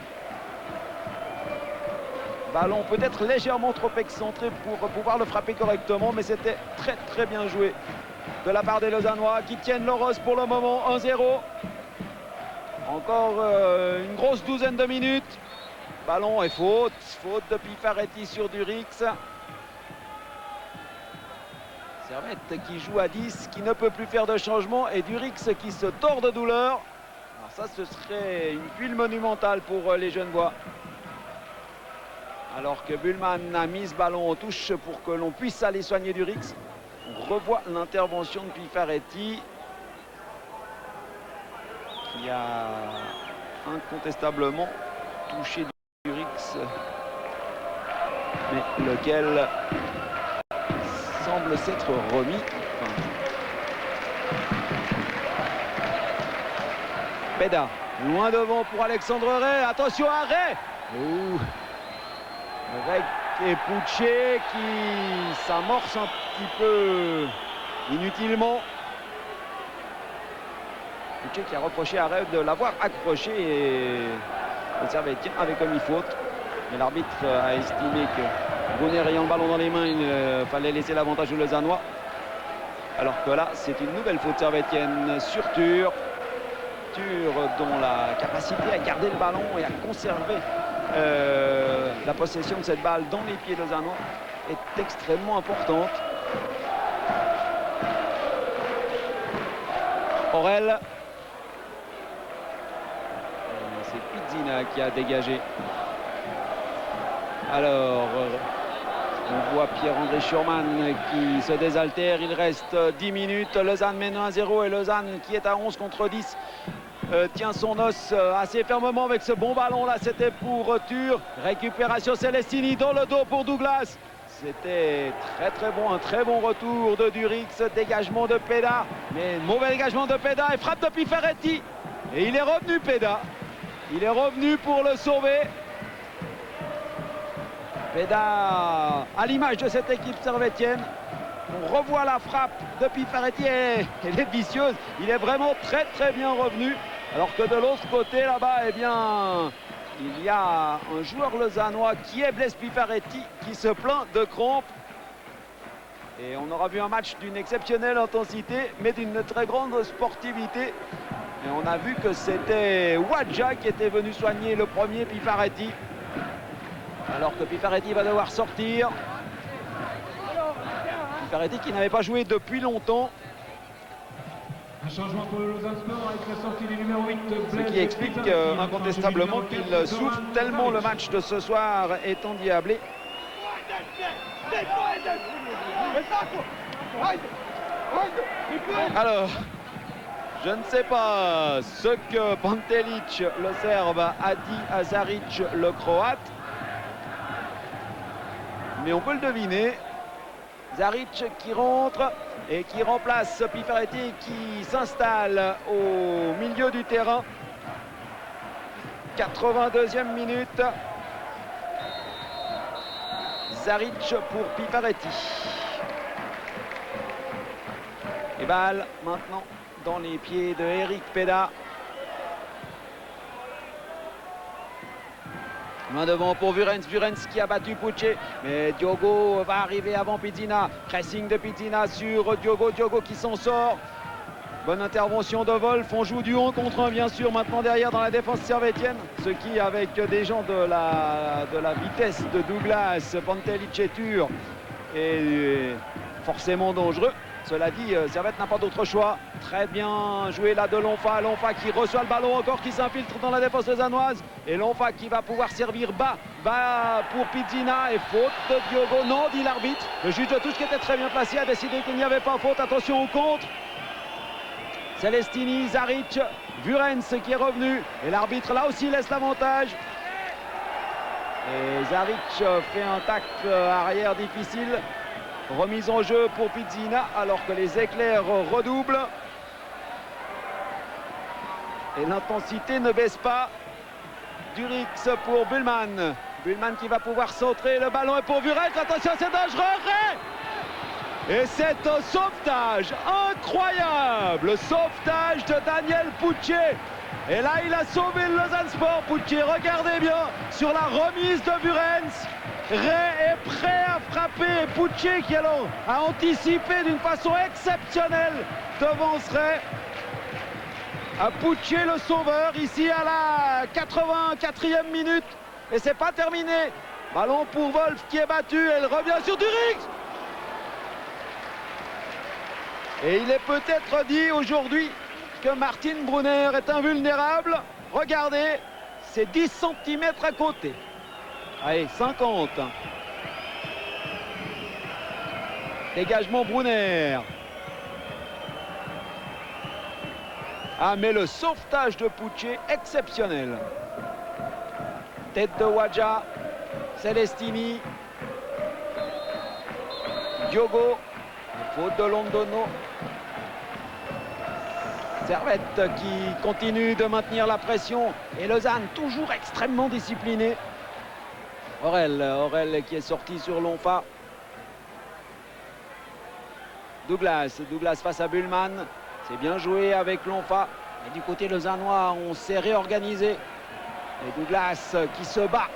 Ballon peut-être légèrement trop excentré pour pouvoir le frapper correctement, mais c'était très bien joué de la part des Lausannois qui tiennent l'Oros pour le moment. 1-0. Encore une grosse douzaine de minutes. Ballon et faute de Pifaretti sur Durix. Servette qui joue à 10, qui ne peut plus faire de changement, et Durix qui se tord de douleur. Alors ça, ce serait une tuile monumentale pour les Genevois. Alors que Buhlmann a mis ce ballon en touche pour que l'on puisse aller soigner Durix. On revoit l'intervention de Pifaretti, qui a incontestablement touché Durix, mais lequel semble s'être remis. Peda, loin devant pour Alexandre Ray. Attention à Ray. Ray et Pucci qui s'amorce un petit peu inutilement. Pucci qui a reproché à Ray de l'avoir accroché, et le Servettien avait commis faute. Mais l'arbitre a estimé que Brunner ayant le ballon dans les mains, il fallait laisser l'avantage aux Lausannois. Alors que là, c'est une nouvelle faute servettienne sur Ture. Ture dont la capacité à garder le ballon et à conserver la possession de cette balle dans les pieds lausannois est extrêmement importante. Aurel. C'est Pizzina qui a dégagé. Alors, on voit Pierre-André Schurman qui se désaltère. Il reste 10 minutes. Lausanne mène 1-0 et Lausanne, qui est à 11 contre 10, tient son os assez fermement avec ce bon ballon là. C'était pour Ture. Récupération Celestini dans le dos pour Douglas. C'était très bon, un très bon retour de Durix. Dégagement de Peda, mais mauvais dégagement de Peda et frappe de Pifaretti. Et il est revenu, Peda. Il est revenu pour le sauver. Peda, à l'image de cette équipe servettienne, on revoit la frappe de Pifaretti et elle est vicieuse. Il est vraiment très bien revenu. Alors que de l'autre côté là-bas, eh bien, il y a un joueur lausannois qui est Blaise Pifaretti qui se plaint de crampes. Et on aura vu un match d'une exceptionnelle intensité, mais d'une très grande sportivité. Et on a vu que c'était Wadja qui était venu soigner le premier Pifaretti. Alors que Pifaretti va devoir sortir. Pifaretti qui n'avait pas joué depuis longtemps. Un changement pour le Lausanne Sport avec la sortie du numéro 8. Ce qui explique incontestablement qu'il souffre tellement le match de ce soir est endiablé. Alors, je ne sais pas ce que Pantelic, le Serbe, a dit à Zaric, le Croate. Mais on peut le deviner. Zaric qui rentre et qui remplace Pifaretti qui s'installe au milieu du terrain. 82e minute. Zaric pour Pifaretti. Et balle maintenant dans les pieds de Eric Peda. Main devant pour Vurens, Vurens qui a battu Pucce, mais Diogo va arriver avant Pizzina. Pressing de Pizzina sur Diogo, Diogo qui s'en sort. Bonne intervention de Wolf, on joue du 1 contre 1 bien sûr maintenant derrière dans la défense servétienne. Ce qui avec des gens de la vitesse de Douglas, Pantelic et Tur est forcément dangereux. Cela dit, Servette n'a pas d'autre choix. Très bien joué là de Lonfa. Lonfa qui reçoit le ballon encore, qui s'infiltre dans la défense lausannoise. Et Lonfa qui va pouvoir servir bas. Bas pour Pizzina et faute de Diogo. Non, dit l'arbitre. Le juge de touche qui était très bien placé a décidé qu'il n'y avait pas faute. Attention au contre. Celestini, Zaric, Vurens qui est revenu. Et l'arbitre là aussi laisse l'avantage. Et Zaric fait un tacle arrière difficile. Remise en jeu pour Pizzina alors que les éclairs redoublent. Et l'intensité ne baisse pas. Durix pour Bullman. Bullman qui va pouvoir centrer. Le ballon est pour Vurens. Attention, c'est dangereux. Et c'est un sauvetage incroyable. Sauvetage de Daniel Pucce. Et là, il a sauvé le Lausanne Sport. Pucce, regardez bien sur la remise de Vurens. Ray est prêt à frapper. Pucce qui alors a anticipé d'une façon exceptionnelle devant Ray. À Pucce le sauveur ici à la 84e minute. Et c'est pas terminé. Ballon pour Wolf qui est battu. Elle revient sur Durix. Et il est peut-être dit aujourd'hui que Martin Brunner est invulnérable. Regardez, c'est 10 cm à côté. Allez, 50. Dégagement Brunner. Ah, mais le sauvetage de Pucce, exceptionnel. Tête de Wadja. Celestini. Diogo. Faute de Londono. Servette qui continue de maintenir la pression. Et Lausanne toujours extrêmement discipliné. Aurel qui est sorti sur Lonfa. Douglas face à Bullman. C'est bien joué avec Lonfa. Et du côté lausannois, on s'est réorganisé. Et Douglas qui se bat.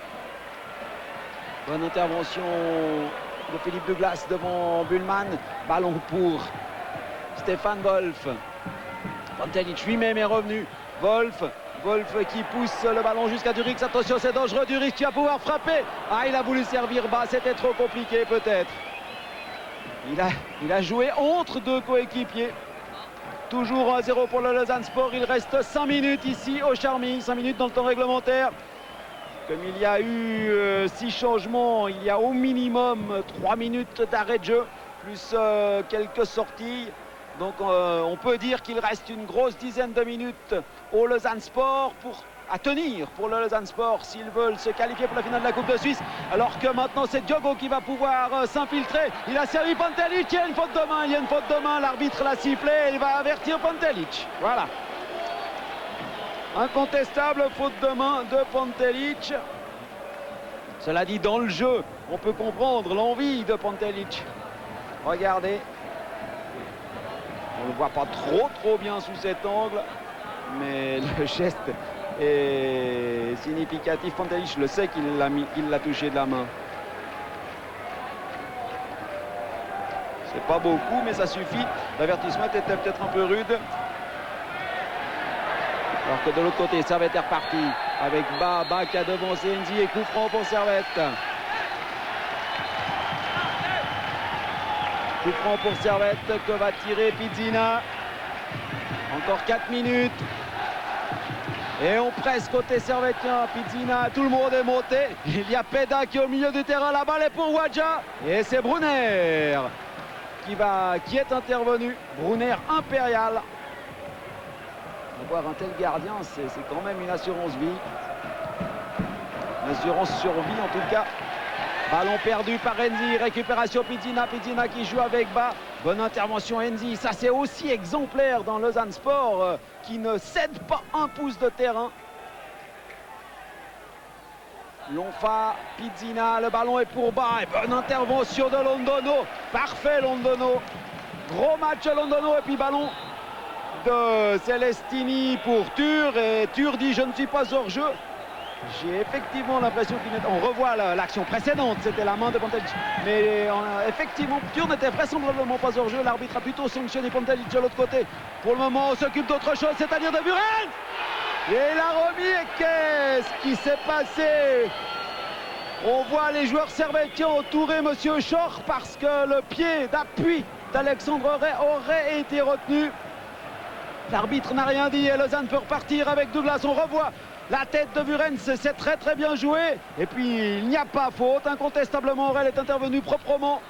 Bonne intervention de Philippe Douglas devant Bullman. Ballon pour Stéphane Wolf. Pantelic lui-même est revenu. Wolf qui pousse le ballon jusqu'à Durix. Attention, c'est dangereux. Durix qui va pouvoir frapper. Ah, il a voulu servir bas. C'était trop compliqué peut-être. Il a joué entre deux coéquipiers. Toujours 1-0 pour le Lausanne Sport. Il reste 5 minutes ici au Charmy. 5 minutes dans le temps réglementaire. Comme il y a eu 6 changements, il y a au minimum 3 minutes d'arrêt de jeu, plus quelques sorties. Donc on peut dire qu'il reste une grosse dizaine de minutes au Lausanne Sport à tenir pour le Lausanne Sport s'ils veulent se qualifier pour la finale de la Coupe de Suisse. Alors que maintenant c'est Diogo qui va pouvoir s'infiltrer. Il a servi Pantelic, il y a une faute de main, l'arbitre l'a sifflé et il va avertir Pantelic. Voilà. Incontestable faute de main de Pantelic. Cela dit, dans le jeu, on peut comprendre l'envie de Pantelic. Regardez. On ne le voit pas trop bien sous cet angle. Mais le geste est significatif. Pantelic le sait qu'il l'a touché de la main. C'est pas beaucoup, mais ça suffit. L'avertissement était peut-être un peu rude. Alors que de l'autre côté, Servette est reparti avec Baba qui a devancé Enzi et coup franc pour Servette. Coup franc pour Servette que va tirer Pizzina. Encore 4 minutes. Et on presse côté servettien. Pizzina, tout le monde est monté. Il y a Peda qui est au milieu du terrain. La balle est pour Wadja. Et c'est Brunner qui est intervenu. Brunner impérial. Avoir un tel gardien, c'est quand même une assurance vie. Une assurance survie en tout cas. Ballon perdu par Enzi, récupération Pizzina, Pizzina qui joue avec bas. Bonne intervention Enzi, ça c'est aussi exemplaire dans Lausanne Sport qui ne cède pas un pouce de terrain. Lonfa, Pizzina, le ballon est pour bas et bonne intervention de Londono. Parfait Londono, gros match Londono et puis ballon de Celestini pour Tur et Tur dit je ne suis pas hors jeu. J'ai effectivement l'impression qu'on revoit l'action précédente, c'était la main de Pantelic. Mais effectivement, Tur n'était vraisemblablement pas hors jeu. L'arbitre a plutôt sanctionné Pantelic de l'autre côté. Pour le moment, on s'occupe d'autre chose, c'est-à-dire de Buren. Et il a remis, et qu'est-ce qui s'est passé? On voit les joueurs servettiens entourer Monsieur Schor parce que le pied d'appui d'Alexandre Ray aurait été retenu. L'arbitre n'a rien dit et Lausanne peut repartir avec Douglas. On revoit la tête de Buren, c'est très très bien joué. Et puis il n'y a pas faute, incontestablement Aurel est intervenu proprement.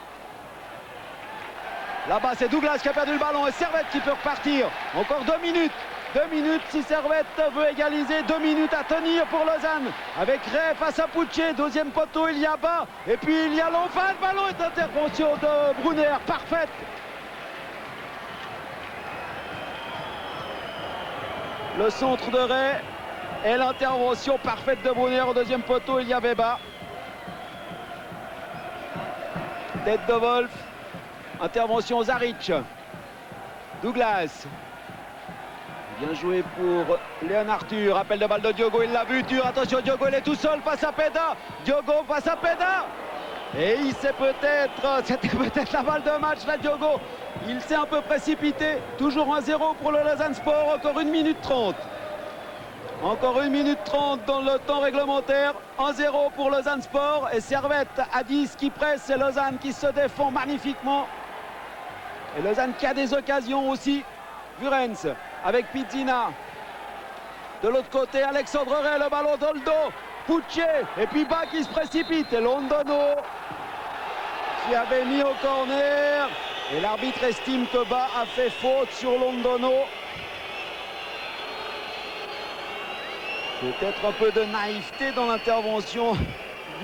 Là-bas c'est Douglas qui a perdu le ballon et Servette qui peut repartir. Encore 2 minutes. 2 minutes si Servette veut égaliser, 2 minutes à tenir pour Lausanne. Avec Ray face à Pucce, deuxième poteau il y a bas. Et puis il y a Lonfa, le ballon est intervention de Brunner, parfaite. Le centre de Ray et l'intervention parfaite de Brunner au deuxième poteau, il y avait bas. Tête de Wolf, intervention Zaric. Douglas. Bien joué pour Léon Arthur, appel de balle de Diogo, il l'a vu, Tur, attention Diogo, il est tout seul face à Peda. Diogo face à Peda. Et il s'est c'était peut-être la balle de match là Diogo. Il s'est un peu précipité, toujours 1-0 pour le Lausanne Sport, encore 1 minute 30. Encore 1 minute 30 dans le temps réglementaire, 1-0 pour Lausanne Sport et Servette à 10 qui presse et Lausanne qui se défend magnifiquement. Et Lausanne qui a des occasions aussi. Vurens avec Pizzina. De l'autre côté, Alexandre Ray, le ballon dans le dos. Pucce et puis bas qui se précipite. Et Londono qui avait mis au corner. Et l'arbitre estime que Bas a fait faute sur Londono. Peut-être un peu de naïveté dans l'intervention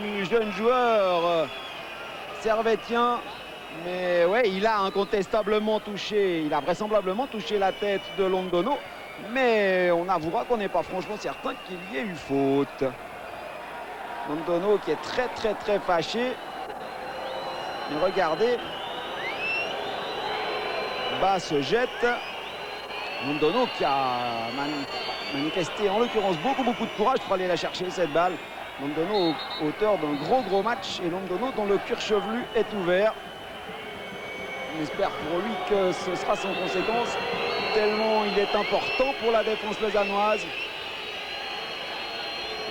du jeune joueur servettien. Mais ouais, il a incontestablement touché, il a vraisemblablement touché la tête de Londono. Mais on avouera qu'on n'est pas franchement certain qu'il y ait eu faute. Londono qui est très fâché. Mais regardez. Bas se jette. Londono qui a manifesté en l'occurrence beaucoup de courage pour aller la chercher cette balle. Londono auteur d'un gros match et Londono dont le cuir chevelu est ouvert. On espère pour lui que ce sera sans conséquence tellement il est important pour la défense lausannoise.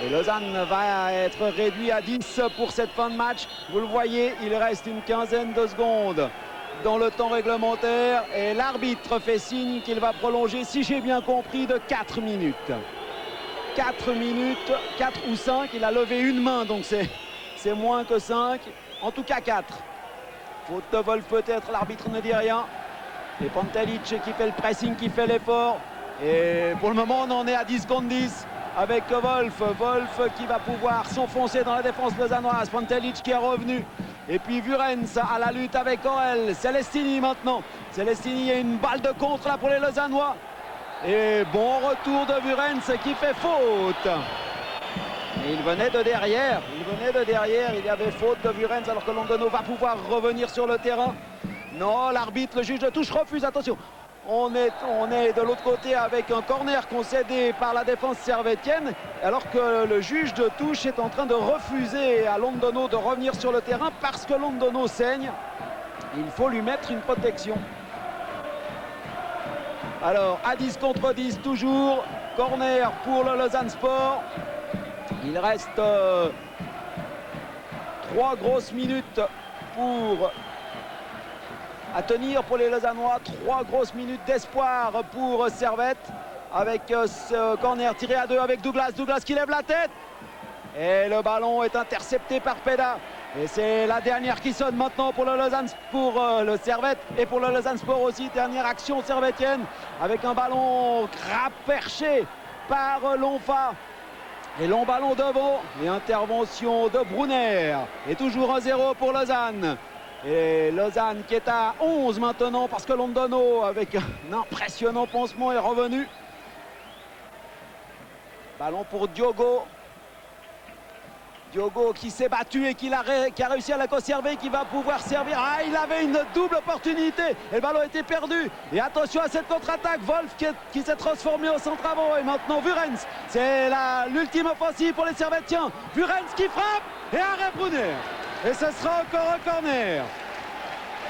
Et Lausanne va être réduit à 10 pour cette fin de match. Vous le voyez, il reste une quinzaine de secondes dans le temps réglementaire et l'arbitre fait signe qu'il va prolonger, si j'ai bien compris, de 4 minutes. 4 minutes, 4 ou 5, il a levé une main donc c'est moins que 5, en tout cas 4. Faute de Wolf peut-être, l'arbitre ne dit rien. Et Pantelic qui fait le pressing, qui fait l'effort. Et pour le moment on en est à 10 contre 10 avec Wolf. Wolf qui va pouvoir s'enfoncer dans la défense lausannoise. Pantelic qui est revenu. Et puis Vurens à la lutte avec Aurel. Celestini maintenant. Celestini, il y a une balle de contre là pour les Lausannois. Et bon retour de Vurens qui fait faute. Et il venait de derrière. Il y avait faute de Vurens alors que Londono va pouvoir revenir sur le terrain. Non, l'arbitre, le juge de touche refuse. Attention. On est de l'autre côté avec un corner concédé par la défense servettienne, alors que le juge de touche est en train de refuser à Londono de revenir sur le terrain parce que Londono saigne. Il faut lui mettre une protection. Alors, à 10 contre 10, toujours. Corner pour le Lausanne Sport. Il reste 3 grosses minutes à tenir pour les Lausannois. 3 grosses minutes d'espoir pour Servette. Avec ce corner tiré à 2 avec Douglas. Douglas qui lève la tête. Et le ballon est intercepté par Peda. Et c'est la dernière qui sonne maintenant pour le Lausanne, pour le Servette et pour le Lausanne Sport aussi. Dernière action servettienne avec un ballon perché par Lonfa. Et long ballon devant et intervention de Brunner. Et toujours 1-0 pour Lausanne. Et Lausanne qui est à 11 maintenant parce que Londono avec un impressionnant pansement est revenu. Ballon pour Diogo. Diogo qui s'est battu et qui a réussi à la conserver, qui va pouvoir servir. Ah, il avait une double opportunité et le ballon a été perdu. Et attention à cette contre-attaque. Wolf qui s'est transformé au centre avant. Et maintenant Vurens. C'est l'ultime offensive pour les Servettiens. Vurens qui frappe et arrêt Brunner. Et ce sera encore un corner.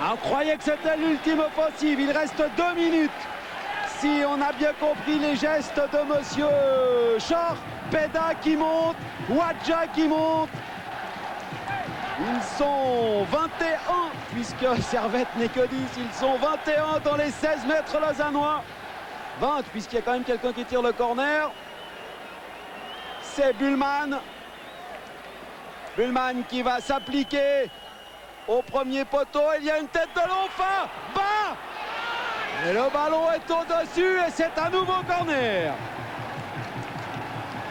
On croyait que c'était l'ultime offensive. Il reste 2 minutes. Si on a bien compris les gestes de monsieur Schor. Peda qui monte, Wadja qui monte. Ils sont 21 puisque Servette n'est que 10. Ils sont 21 dans les 16 mètres lausannois. 20 puisqu'il y a quand même quelqu'un qui tire le corner. C'est Bullman. Bullman qui va s'appliquer au premier poteau. Il y a une tête de Lonfa. Bas. Et le ballon est au-dessus et c'est un nouveau corner.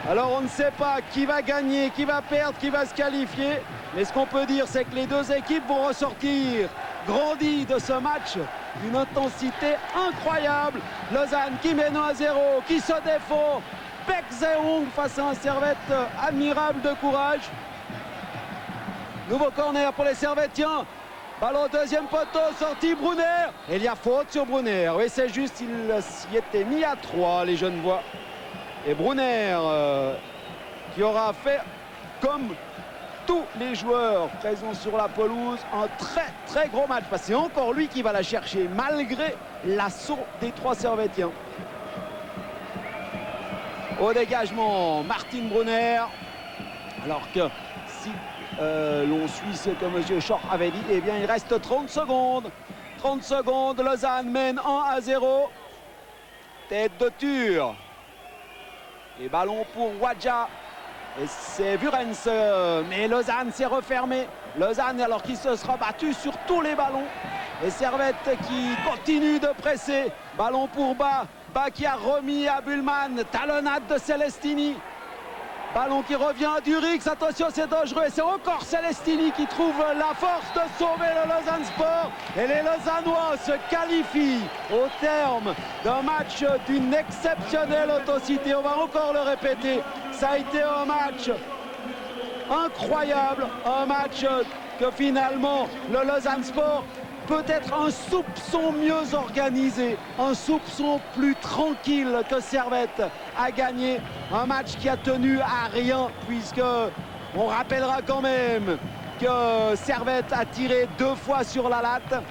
Alors on ne sait pas qui va gagner, qui va perdre, qui va se qualifier. Mais ce qu'on peut dire, c'est que les deux équipes vont ressortir grandies de ce match. Une intensité incroyable. Lausanne qui mène 1-0, qui se défend. Pek Zeung face à un Servette admirable de courage. Nouveau corner pour les Servettiens. Ballon au deuxième poteau, sorti Brunner. Et il y a faute sur Brunner. Oui, c'est juste, il s'y était mis à 3, les Genevois. Et Brunner qui aura fait, comme tous les joueurs présents sur la pelouse, un très très gros match. Parce que c'est encore lui qui va la chercher, malgré l'assaut des 3 Servettiens. Au dégagement, Martin Brunner. Alors que si l'on suit ce que M. Schor avait dit, eh bien il reste 30 secondes. 30 secondes, Lausanne mène 1-0. Tête de Tur. Et ballon pour Wadja. Et c'est Vurens. Mais Lausanne s'est refermé. Lausanne alors qu'il se sera battu sur tous les ballons. Et Servette qui continue de presser. Ballon pour Bas. Bas qui a remis à Bullman. Talonnade de Celestini. Ballon qui revient à Durix. Attention, c'est dangereux. Et c'est encore Celestini qui trouve la force de sauver le Lausanne Sport. Et les Lausannois se qualifient au terme d'un match d'une exceptionnelle intensité. On va encore le répéter. Ça a été un match incroyable. Un match que finalement le Lausanne Sport peut-être un soupçon mieux organisé, un soupçon plus tranquille que Servette a gagné. Un match qui a tenu à rien, puisque on rappellera quand même que Servette a tiré 2 fois sur la latte.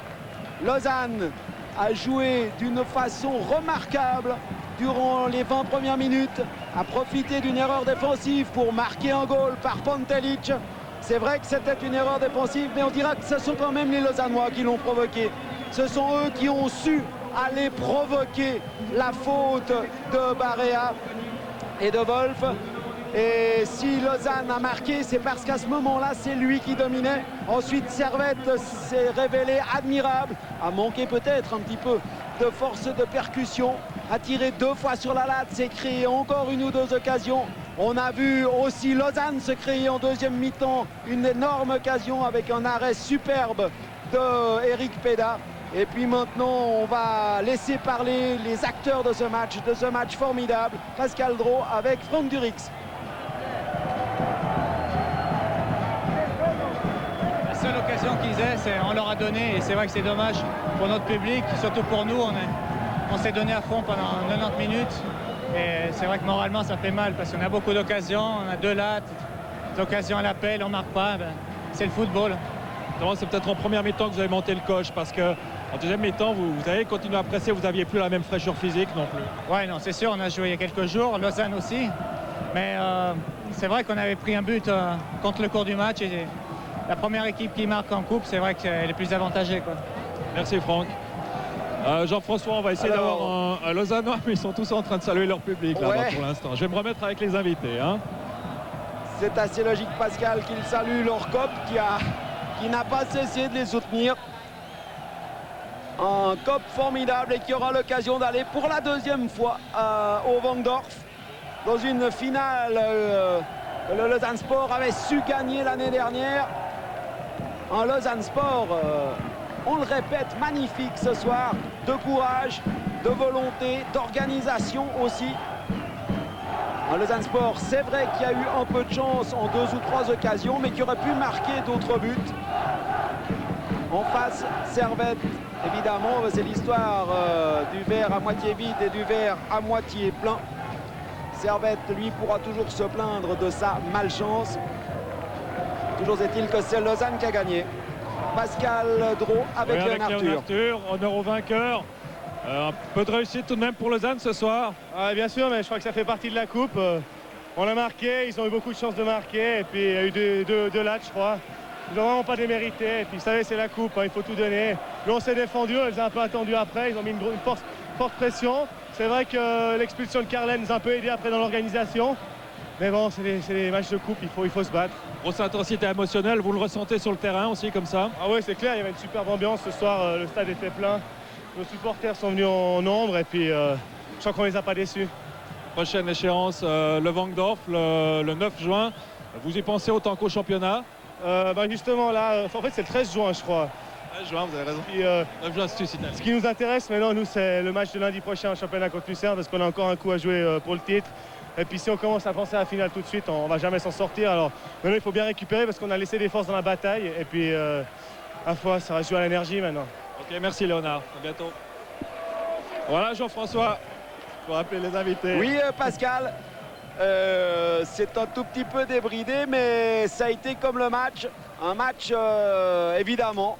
Lausanne a joué d'une façon remarquable durant les 20 premières minutes, a profité d'une erreur défensive pour marquer un goal par Pantelic. C'est vrai que c'était une erreur défensive, mais on dira que ce sont quand même les Lausannois qui l'ont provoqué. Ce sont eux qui ont su aller provoquer la faute de Barea et de Wolf. Et si Lausanne a marqué, c'est parce qu'à ce moment-là, c'est lui qui dominait. Ensuite, Servette s'est révélé admirable, a manqué peut-être un petit peu de force de percussion, a tiré 2 fois sur la latte, s'est créé encore 1 ou 2 occasions. On a vu aussi Lausanne se créer en deuxième mi-temps une énorme occasion avec un arrêt superbe de Eric Peda. Et puis maintenant, on va laisser parler les acteurs de ce match formidable. Pascal Draud avec Franck Durix. La seule occasion qu'ils aient, on leur a donné, et c'est vrai que c'est dommage pour notre public, surtout pour nous. On s'est donné à fond pendant 90 minutes. Et c'est vrai que moralement ça fait mal parce qu'on a beaucoup d'occasions, on a 2 lattes, des occasions à l'appel, on ne marque pas, c'est le football. C'est peut-être en première mi-temps que vous avez monté le coche parce que En deuxième mi-temps, vous avez continué à presser, vous n'aviez plus la même fraîcheur physique non plus. Ouais, non, c'est sûr, on a joué il y a quelques jours, Lausanne aussi. Mais c'est vrai qu'on avait pris un but contre le cours du match. Et la première équipe qui marque en coupe, c'est vrai qu'elle est plus avantagée, quoi. Merci Franck. Jean-François, on va essayer d'avoir un Lausannois, mais ils sont tous en train de saluer leur public là-bas pour l'instant. Je vais me remettre avec les invités. Hein. C'est assez logique, Pascal, qu'il salue leur cop qui n'a pas cessé de les soutenir. Un cop formidable et qui aura l'occasion d'aller pour la deuxième fois au Vangdorf dans une finale que le Lausanne Sport avait su gagner l'année dernière. Un Lausanne Sport, on le répète, magnifique ce soir, de courage, de volonté, d'organisation aussi. Un Lausanne Sport, c'est vrai qu'il y a eu un peu de chance en 2 ou 3 occasions, mais qui aurait pu marquer d'autres buts. En face, Servette, évidemment, c'est l'histoire du verre à moitié vide et du verre à moitié plein. Servette, lui, pourra toujours se plaindre de sa malchance. Toujours est-il que c'est Lausanne qui a gagné. Pascal Drault avec Léon Arthur. Honneur au vainqueur. Un peu de réussite tout de même pour Lausanne ce soir. Ah, bien sûr, mais je crois que ça fait partie de la coupe. On a marqué, ils ont eu beaucoup de chance de marquer. Et puis il y a eu deux lattes, je crois. Ils n'ont vraiment pas démérité. Et puis vous savez, c'est la coupe, hein, il faut tout donner. Nous, on s'est défendu, on les a un peu attendus après. Ils ont mis une forte pression. C'est vrai que l'expulsion de Carlen nous a un peu aidé après dans l'organisation. Mais bon, c'est des matchs de coupe, il faut se battre. Grosse intensité émotionnelle, vous le ressentez sur le terrain aussi comme ça? Ah oui, c'est clair, il y avait une superbe ambiance ce soir. Le stade était plein. Nos supporters sont venus en nombre et puis je crois qu'on ne les a pas déçus. Prochaine échéance, le Vangdorf, le 9 juin. Vous y pensez autant qu'au championnat? Justement là, en fait c'est le 13 juin je crois. 13 juin, vous avez raison. Puis, 9 juin, c'est italien. Ce qui nous intéresse maintenant, nous, c'est le match de lundi prochain au championnat contre Lucerne parce qu'on a encore un coup à jouer pour le titre. Et puis si on commence à penser à la finale tout de suite, on ne va jamais s'en sortir. Alors maintenant il faut bien récupérer parce qu'on a laissé des forces dans la bataille. Et puis à fois, ça va jouer à l'énergie maintenant. Ok, merci Léonard, à bientôt. Voilà Jean-François, pour appeler les invités. Oui Pascal, c'est un tout petit peu débridé, mais ça a été comme le match. Un match évidemment.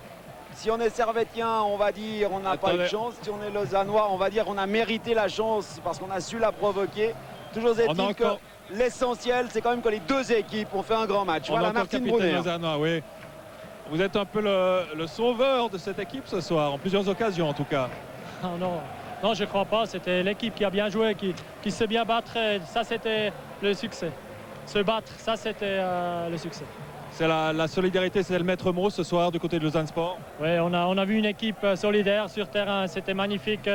Si on est servettien, on va dire on n'a pas eu de chance. Si on est lausannois, on va dire on a mérité la chance parce qu'on a su la provoquer. Toujours est-il que l'essentiel, c'est quand même que les deux équipes ont fait un grand match. Voilà, Martin Brunner. Oui. Vous êtes un peu le sauveur de cette équipe ce soir, en plusieurs occasions en tout cas. Non, je ne crois pas. C'était l'équipe qui a bien joué, qui sait bien battre. Ça, c'était le succès. Se battre, ça, c'était le succès. C'est la solidarité, c'est le maître mot ce soir du côté de Lausanne Sport. Oui, on a vu une équipe solidaire sur terrain. C'était magnifique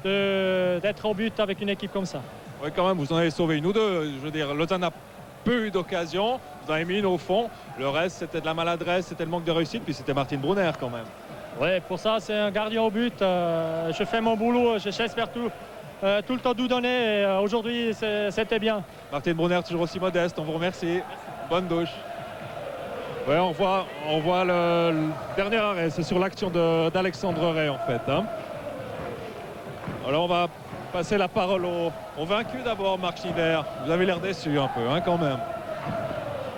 d'être au but avec une équipe comme ça. Oui, quand même, vous en avez sauvé une ou deux. Je veux dire, Lausanne a peu eu d'occasions. Vous en avez mis une au fond. Le reste, c'était de la maladresse, c'était le manque de réussite. Puis c'était Martin Brunner quand même. Oui, pour ça, c'est un gardien au but. Je fais mon boulot, j'espère tout le temps tout donner. Aujourd'hui, c'était bien. Martin Brunner, toujours aussi modeste. On vous remercie. Bonne douche. Oui, on voit le dernier arrêt. C'est sur l'action d'Alexandre Ray, en fait. Hein. Alors, on va passer la parole au vaincu d'abord, Marc Schneider. Vous avez l'air déçu un peu, hein, quand même.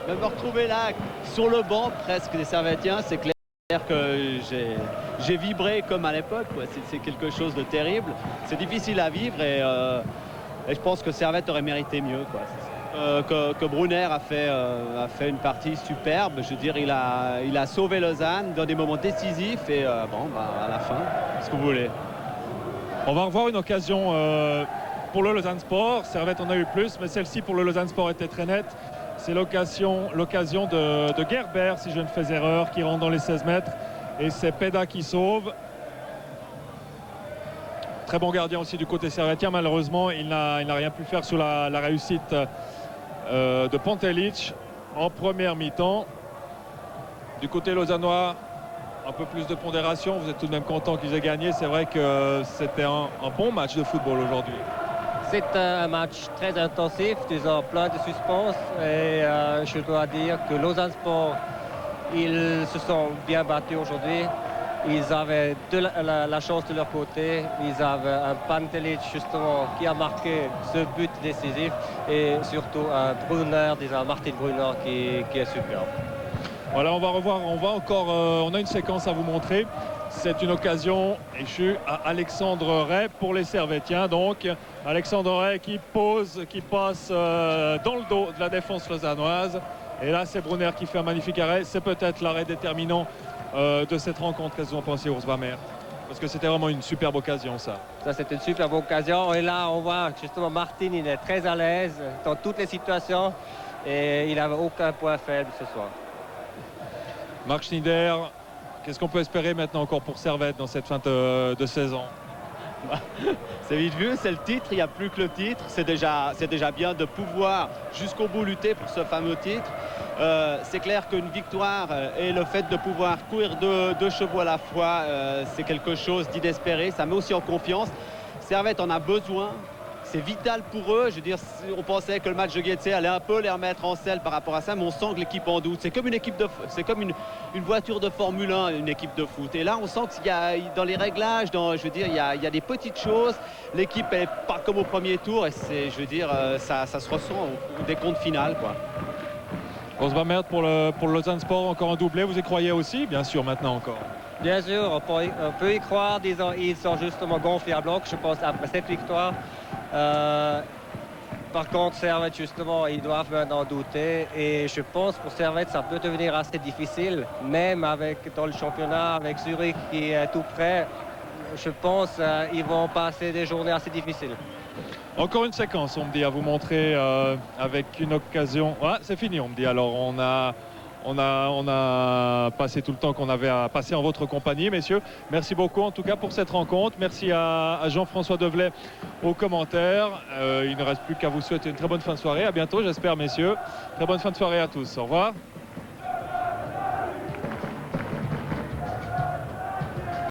De me retrouver là, sur le banc presque des Servettiens, c'est clair que j'ai vibré comme à l'époque. C'est quelque chose de terrible. C'est difficile à vivre et je pense que Servette aurait mérité mieux, quoi. Que Brunner a fait une partie superbe. Je veux dire, il a sauvé Lausanne dans des moments décisifs et à la fin, ce que vous voulez. On va revoir une occasion pour le Lausanne Sport. Servette en a eu plus, mais celle-ci pour le Lausanne Sport était très nette. C'est l'occasion de Gerber, si je ne fais erreur, qui rentre dans les 16 mètres. Et c'est Peda qui sauve. Très bon gardien aussi du côté servettien. Malheureusement, il n'a rien pu faire sur la réussite de Pantelic en première mi-temps. Du côté lausannois, un peu plus de pondération. Vous êtes tout de même content qu'ils aient gagné. C'est vrai que c'était un bon match de football aujourd'hui. C'est un match très intensif, disons plein de suspense. Et je dois dire que Lausanne Sport, ils se sont bien battus aujourd'hui. Ils avaient la chance de leur côté. Ils avaient un Pantelic justement qui a marqué ce but décisif. Et surtout un Brunner, disons Martin Brunner qui est superbe. Voilà, on va revoir, on a une séquence à vous montrer. C'est une occasion échue à Alexandre Ray pour les Servétiens. Donc Alexandre Ray qui passe dans le dos de la défense lausannoise. Et là c'est Brunner qui fait un magnifique arrêt. C'est peut-être l'arrêt déterminant de cette rencontre. Qu'est-ce que vous en pensez, Urs Bamert? Parce que c'était vraiment une superbe occasion, ça. Ça, c'était une superbe occasion. Et là, on voit justement Martin, il est très à l'aise dans toutes les situations. Et il n'avait aucun point faible ce soir. Marc Schneider, qu'est-ce qu'on peut espérer maintenant encore pour Servette dans cette fin de saison? C'est vite vu, c'est le titre, il n'y a plus que le titre. C'est déjà bien de pouvoir jusqu'au bout lutter pour ce fameux titre. C'est clair qu'une victoire et le fait de pouvoir courir deux chevaux à la fois, c'est quelque chose d'inespéré. Ça met aussi en confiance. Servette en a besoin. C'est vital pour eux. Je veux dire, on pensait que le match de Getse allait un peu les remettre en selle par rapport à ça, mais on sent que l'équipe en doute. C'est comme une voiture de Formule 1, une équipe de foot. Et là, on sent qu'il y a dans les réglages, je veux dire, il y a des petites choses. L'équipe n'est pas comme au premier tour, et je veux dire, ça se ressent au décompte final, quoi. Urs Bamert pour le Lausanne Sport, encore un doublé. Vous y croyez aussi, bien sûr, maintenant encore? Bien sûr, on peut y croire. Disons, ils sont justement gonflés à bloc, je pense, après cette victoire. Par contre, Servette, justement, ils doivent maintenant douter. Et je pense pour Servette, ça peut devenir assez difficile, même dans le championnat, avec Zurich qui est tout près. Je pense qu'ils vont passer des journées assez difficiles. Encore une séquence, on me dit, à vous montrer avec une occasion. Ah, c'est fini, on me dit. Alors, on a passé tout le temps qu'on avait à passer en votre compagnie, messieurs. Merci beaucoup en tout cas pour cette rencontre. Merci à Jean-François Develay aux commentaires. Il ne reste plus qu'à vous souhaiter une très bonne fin de soirée. À bientôt, j'espère, messieurs. Très bonne fin de soirée à tous. Au revoir.